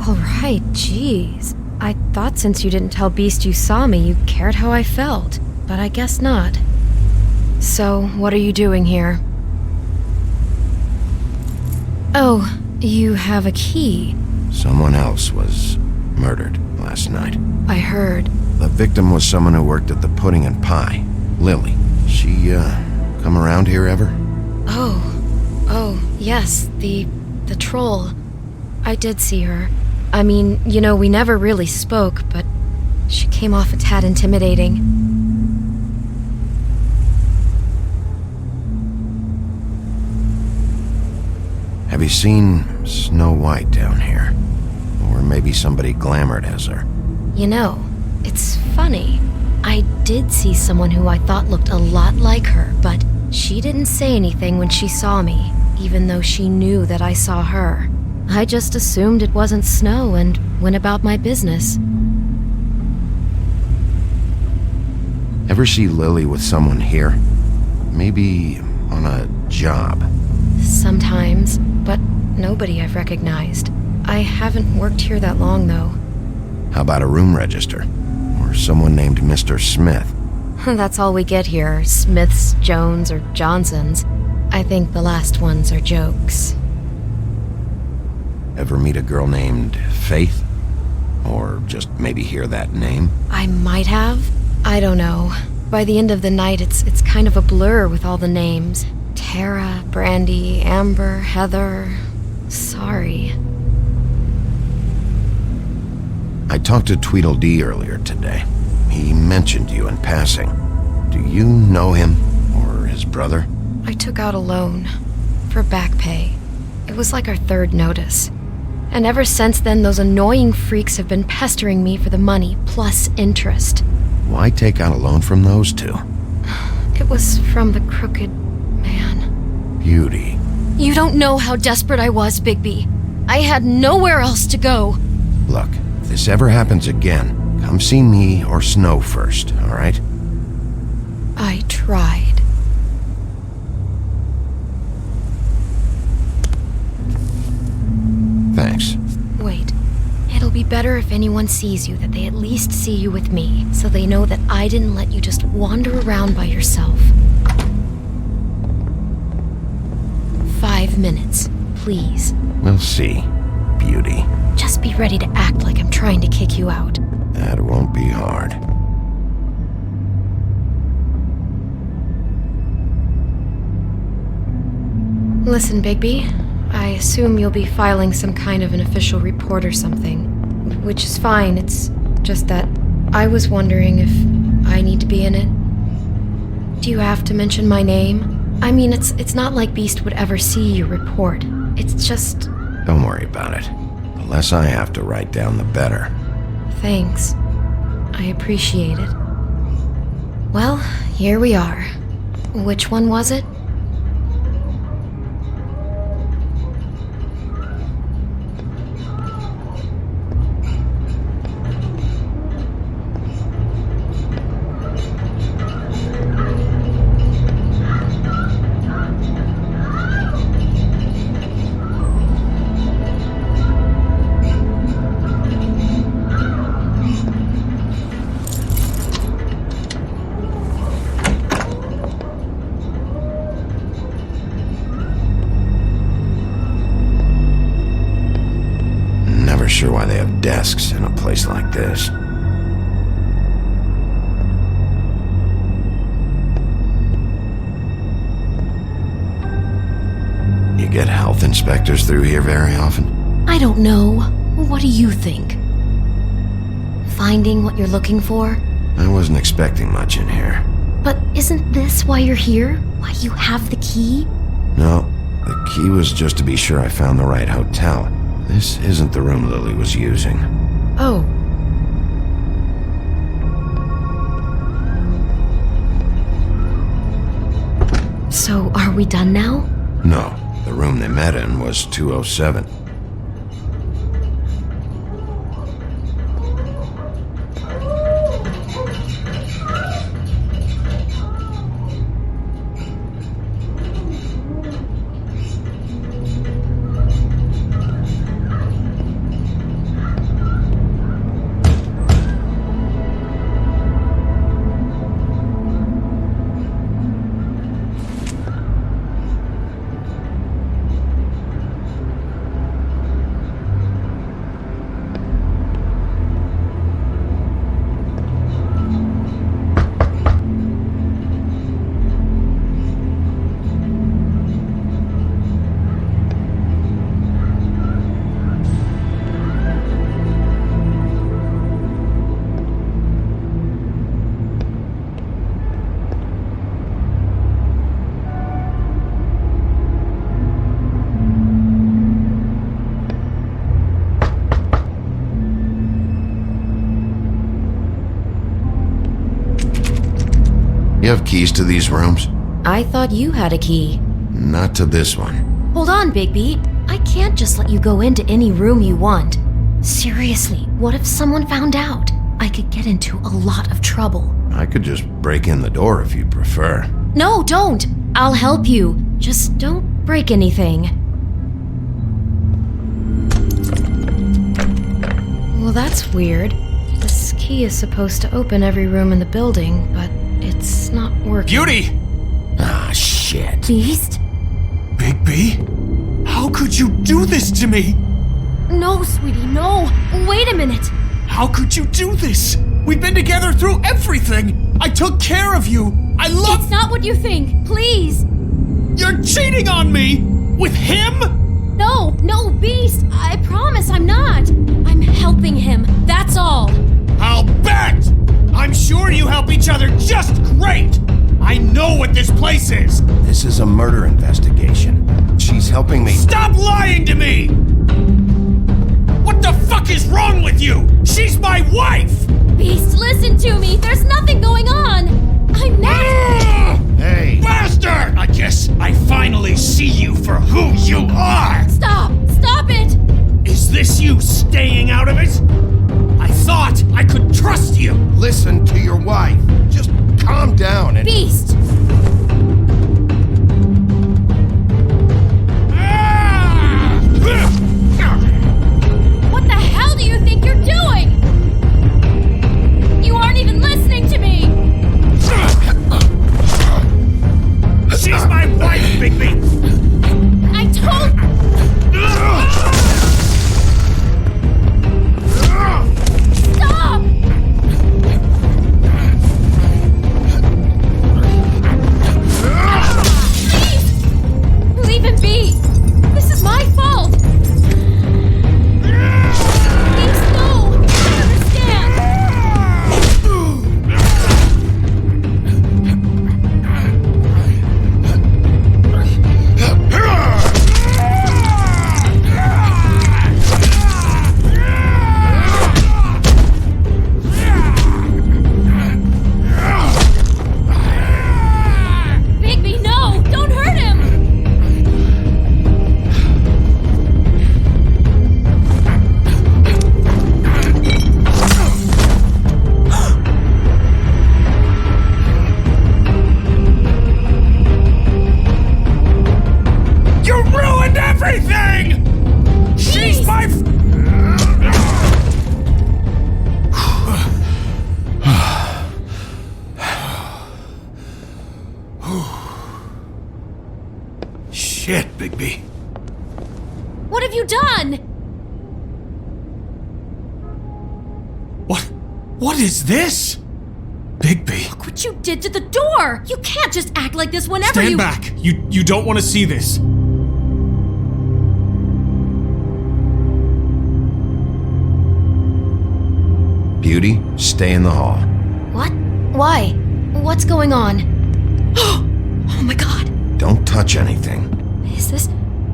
Alright, jeez. I thought since you didn't tell Beast you saw me, you cared how I felt, but I guess not. So, what are you doing here? Oh, you have a key. Someone else was murdered last night. I heard. The victim was someone who worked at the Pudding and Pie. Lily. She, come around here ever? Oh, yes, the troll. I did see her. I mean, you know, we never really spoke, but she came off a tad intimidating. Have you seen Snow White down here? Or maybe somebody glamored as her? You know, it's funny. I did see someone who I thought looked a lot like her, but she didn't say anything when she saw me, even though she knew that I saw her. I just assumed it wasn't Snow and went about my business. Ever see Lily with someone here? Maybe on a job? Sometimes, but Nobody I've recognized. I haven't worked here that long, though. How about a room register? Or someone named Mr. Smith? That's all we get here, Smiths, Jones, or Johnsons. I think the last ones are jokes. Ever meet a girl named Faith? Or just maybe hear that name? I might have. I don't know. By the end of the night, it's kind of a blur with all the names. Tara, Brandy, Amber, Heather... Sorry. I talked to Tweedledee earlier today. He mentioned you in passing. Do you know him? Or his brother? I took out a loan. For back pay. It was like our third notice. And ever since then, those annoying freaks have been pestering me for the money, plus interest. Why take out a loan from those two? It was from the crooked man. Beauty. You don't know how desperate I was, Bigby. I had nowhere else to go. Look, if this ever happens again, come see me or Snow first, all right? I tried. Thanks. Wait. It'll be better if anyone sees you that they at least see you with me, so they know that I didn't let you just wander around by yourself. 5 minutes, please. We'll see, Beauty. Just be ready to act like I'm trying to kick you out. That won't be hard. Listen, Bigby. I assume you'll be filing some kind of an official report or something. Which is fine, it's just that I was wondering if I need to be in it. Do you have to mention my name? I mean, it's not like Beast would ever see your report. It's just... Don't worry about it. The less I have to write down, the better. Thanks. I appreciate it. Well, here we are. Which one was it? Sure why they have desks in a place like this. You get health inspectors through here very often? I don't know. What do you think? Finding what you're looking for? I wasn't expecting much in here. But isn't this why you're here? Why you have the key? No, the key was just to be sure I found the right hotel. This isn't the room Lily was using. Oh. So, are we done now? No, the room they met in was 207. You have keys to these rooms? I thought you had a key. Not to this one. Hold on, Bigby. I can't just let you go into any room you want. Seriously, what if someone found out? I could get into a lot of trouble. I could just break in the door if you'd prefer. No, don't! I'll help you. Just don't break anything. Well, that's weird. This key is supposed to open every room in the building, but it's not working. Beauty! Ah, shit. Beast? Bigby? How could you do this to me? No, sweetie, no. Wait a minute. How could you do this? We've been together through everything. I took care of you. I love... It's not what you think. Please. You're cheating on me? With him? No, Beast. I promise I'm not. I'm helping him. That's all. I'll bet! I'm sure you help each other just great! I know what this place is! This is a murder investigation. She's helping me. Stop lying to me! What the fuck is wrong with you? She's my wife! Beast, listen to me. There's nothing going on. I'm not... Hey! Bastard! I guess I finally see you for who you are! Stop! Stop it! Is this you staying out of it? I thought I could trust you! Listen to your wife. Just calm down and... Beast! What the hell do you think you're doing? You aren't even listening to me! She's my wife, Bigby! I told... Stop! Please! Leave him be! This is my fault! Please, no! I understand! Bigby, no! Don't hurt him! You ruined everything! She's my... Shit, Bigby. What have you done? What is this? Bigby. Look what you did to the door! You can't just act like this whenever Stand you... back. You don't want to see this. Beauty, stay in the hall. What? Why? What's going on? Oh my god. Don't touch anything.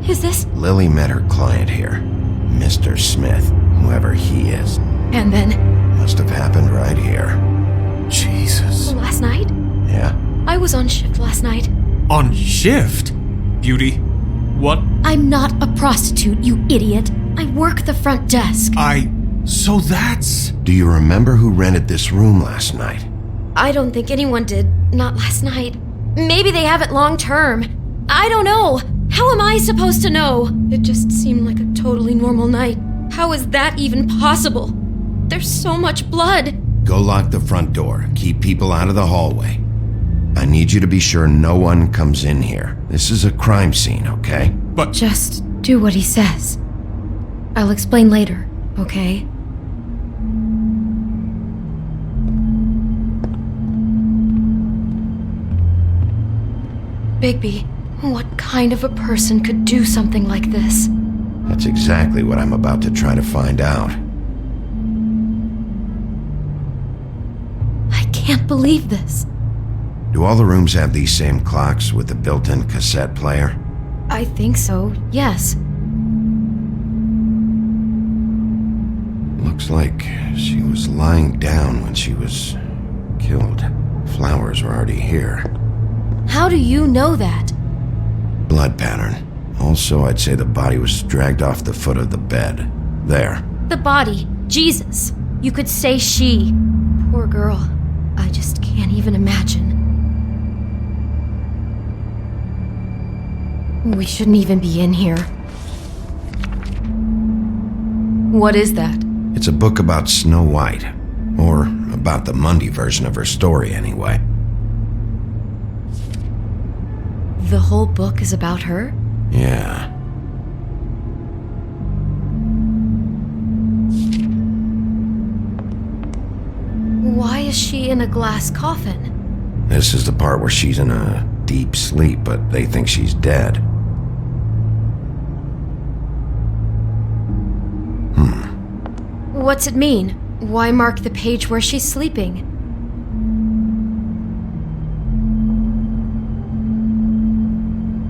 Is this? Lily met her client here. Mr. Smith, whoever he is. And then, Must have happened right here. Jesus. last night? Yeah? I was on shift last night. On shift? Beauty, what? I'm not a prostitute, you idiot. I work the front desk. So that's... Do you remember who rented this room last night? I don't think anyone did. Not last night. Maybe they have it long term. I don't know. How am I supposed to know? It just seemed like a totally normal night. How is that even possible? There's so much blood. Go lock the front door. Keep people out of the hallway. I need you to be sure no one comes in here. This is a crime scene, okay? But... Just do what he says. I'll explain later, okay? Bigby, what kind of a person could do something like this? That's exactly what I'm about to try to find out. I can't believe this. Do all the rooms have these same clocks with the built-in cassette player? I think so, yes. Looks like she was lying down when she was killed. Flowers were already here. How do you know that? Blood pattern. Also, I'd say the body was dragged off the foot of the bed. There. The body. Jesus. You could say she. Poor girl. I just can't even imagine. We shouldn't even be in here. What is that? It's a book about Snow White. Or about the Mundy version of her story, anyway. The whole book is about her? Yeah. Why is she in a glass coffin? This is the part where she's in a deep sleep, but they think she's dead. What's it mean? Why mark the page where she's sleeping?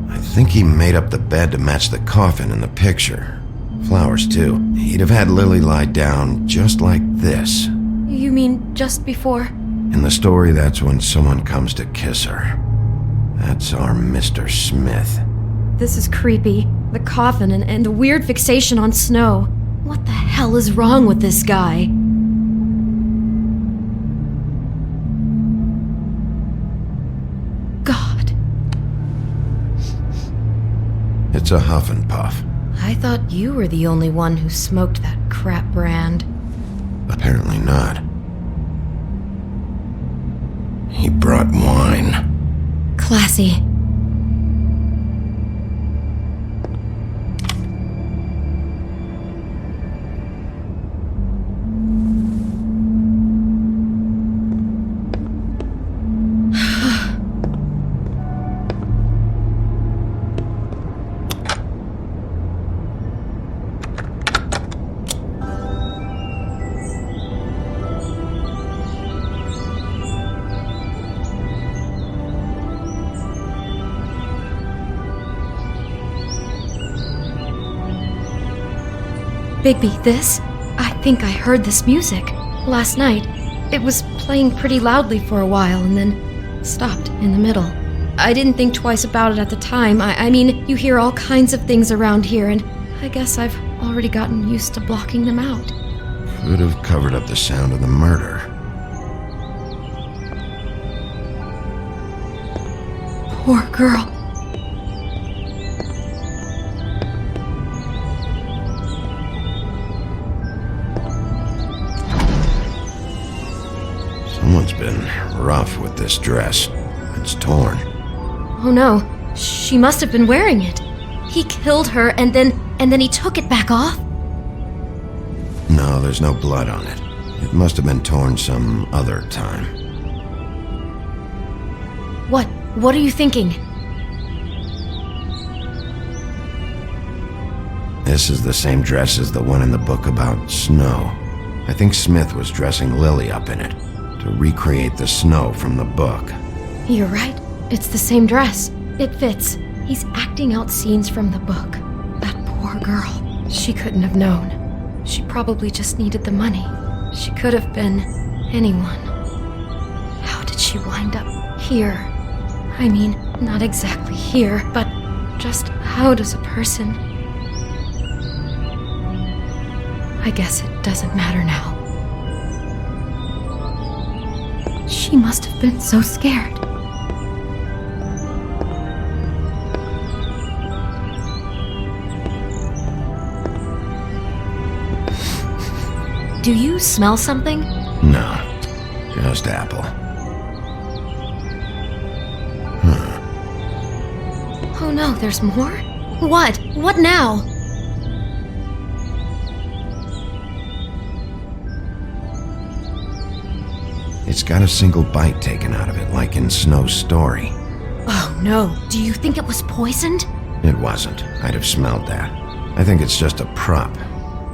I think he made up the bed to match the coffin in the picture. Flowers, too. He'd have had Lily lie down just like this. You mean just before? In the story, that's when someone comes to kiss her. That's our Mr. Smith. This is creepy. The coffin and the weird fixation on Snow. What the hell is wrong with this guy? God. It's a huff and puff. I thought you were the only one who smoked that crap brand. Apparently not. He brought wine. Classy. Bigby, this? I think I heard this music. Last night, it was playing pretty loudly for a while and then stopped in the middle. I didn't think twice about it at the time. I mean, you hear all kinds of things around here, and I guess I've already gotten used to blocking them out. Could have covered up the sound of the murder. Poor girl. Someone's been rough with this dress. It's torn. Oh no, she must have been wearing it. He killed her and then he took it back off? No, there's no blood on it. It must have been torn some other time. What are you thinking? This is the same dress as the one in the book about Snow. I think Smith was dressing Lily up in it to recreate the Snow from the book. You're right. It's the same dress. It fits. He's acting out scenes from the book. That poor girl. She couldn't have known. She probably just needed the money. She could have been anyone. How did she wind up here? I mean, not exactly here, but just how does a person... I guess it doesn't matter now. She must have been so scared. Do you smell something? No, just apple. Oh no, there's more? What? What now? It's got a single bite taken out of it, like in Snow's story. Oh no, do you think it was poisoned? It wasn't. I'd have smelled that. I think it's just a prop.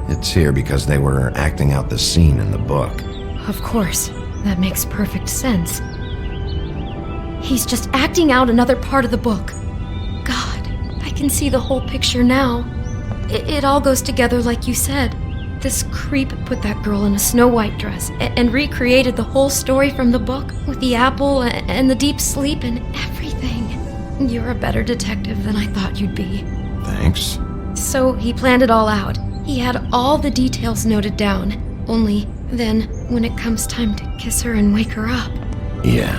It's here because they were acting out the scene in the book. Of course, that makes perfect sense. He's just acting out another part of the book. God, I can see the whole picture now. It all goes together like you said. This creep put that girl in a Snow White dress and recreated the whole story from the book with the apple and the deep sleep and everything. You're a better detective than I thought you'd be. Thanks. So he planned it all out. He had all the details noted down. Only then, when it comes time to kiss her and wake her up. Yeah.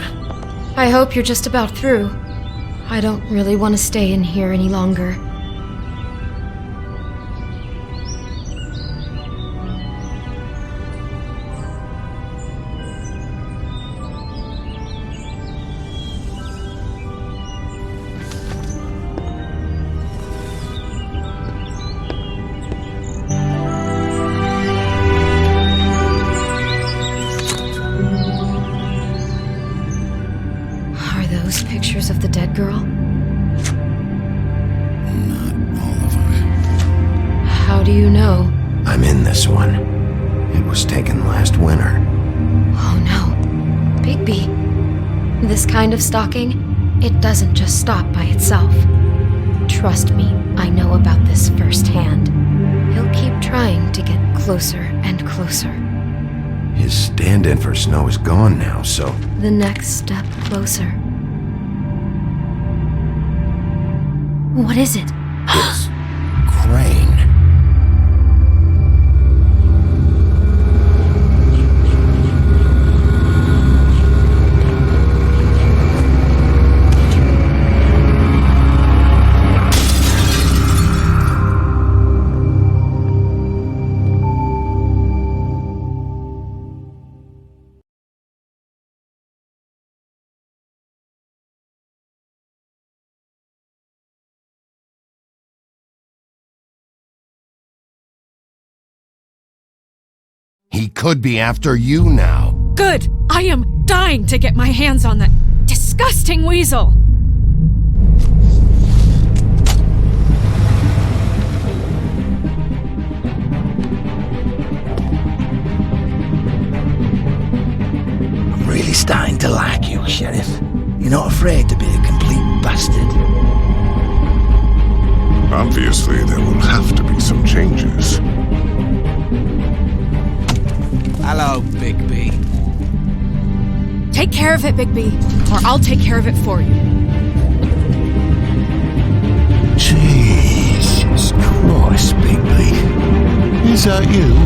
I hope you're just about through. I don't really want to stay in here any longer. you know? I'm in this one. It was taken last winter. Oh no. Bigby. This kind of stalking, it doesn't just stop by itself. Trust me, I know about this firsthand. He'll keep trying to get closer and closer. His stand-in for Snow is gone now, so... The next step closer. What is it? It's... Crane. He could be after you now. Good! I am dying to get my hands on that disgusting weasel! I'm really starting to like you, Sheriff. You're not afraid to be a complete bastard. Obviously, there will have to be some changes. Hello, Bigby. Take care of it, Bigby, or I'll take care of it for you. Jesus Christ, Bigby. Is that you?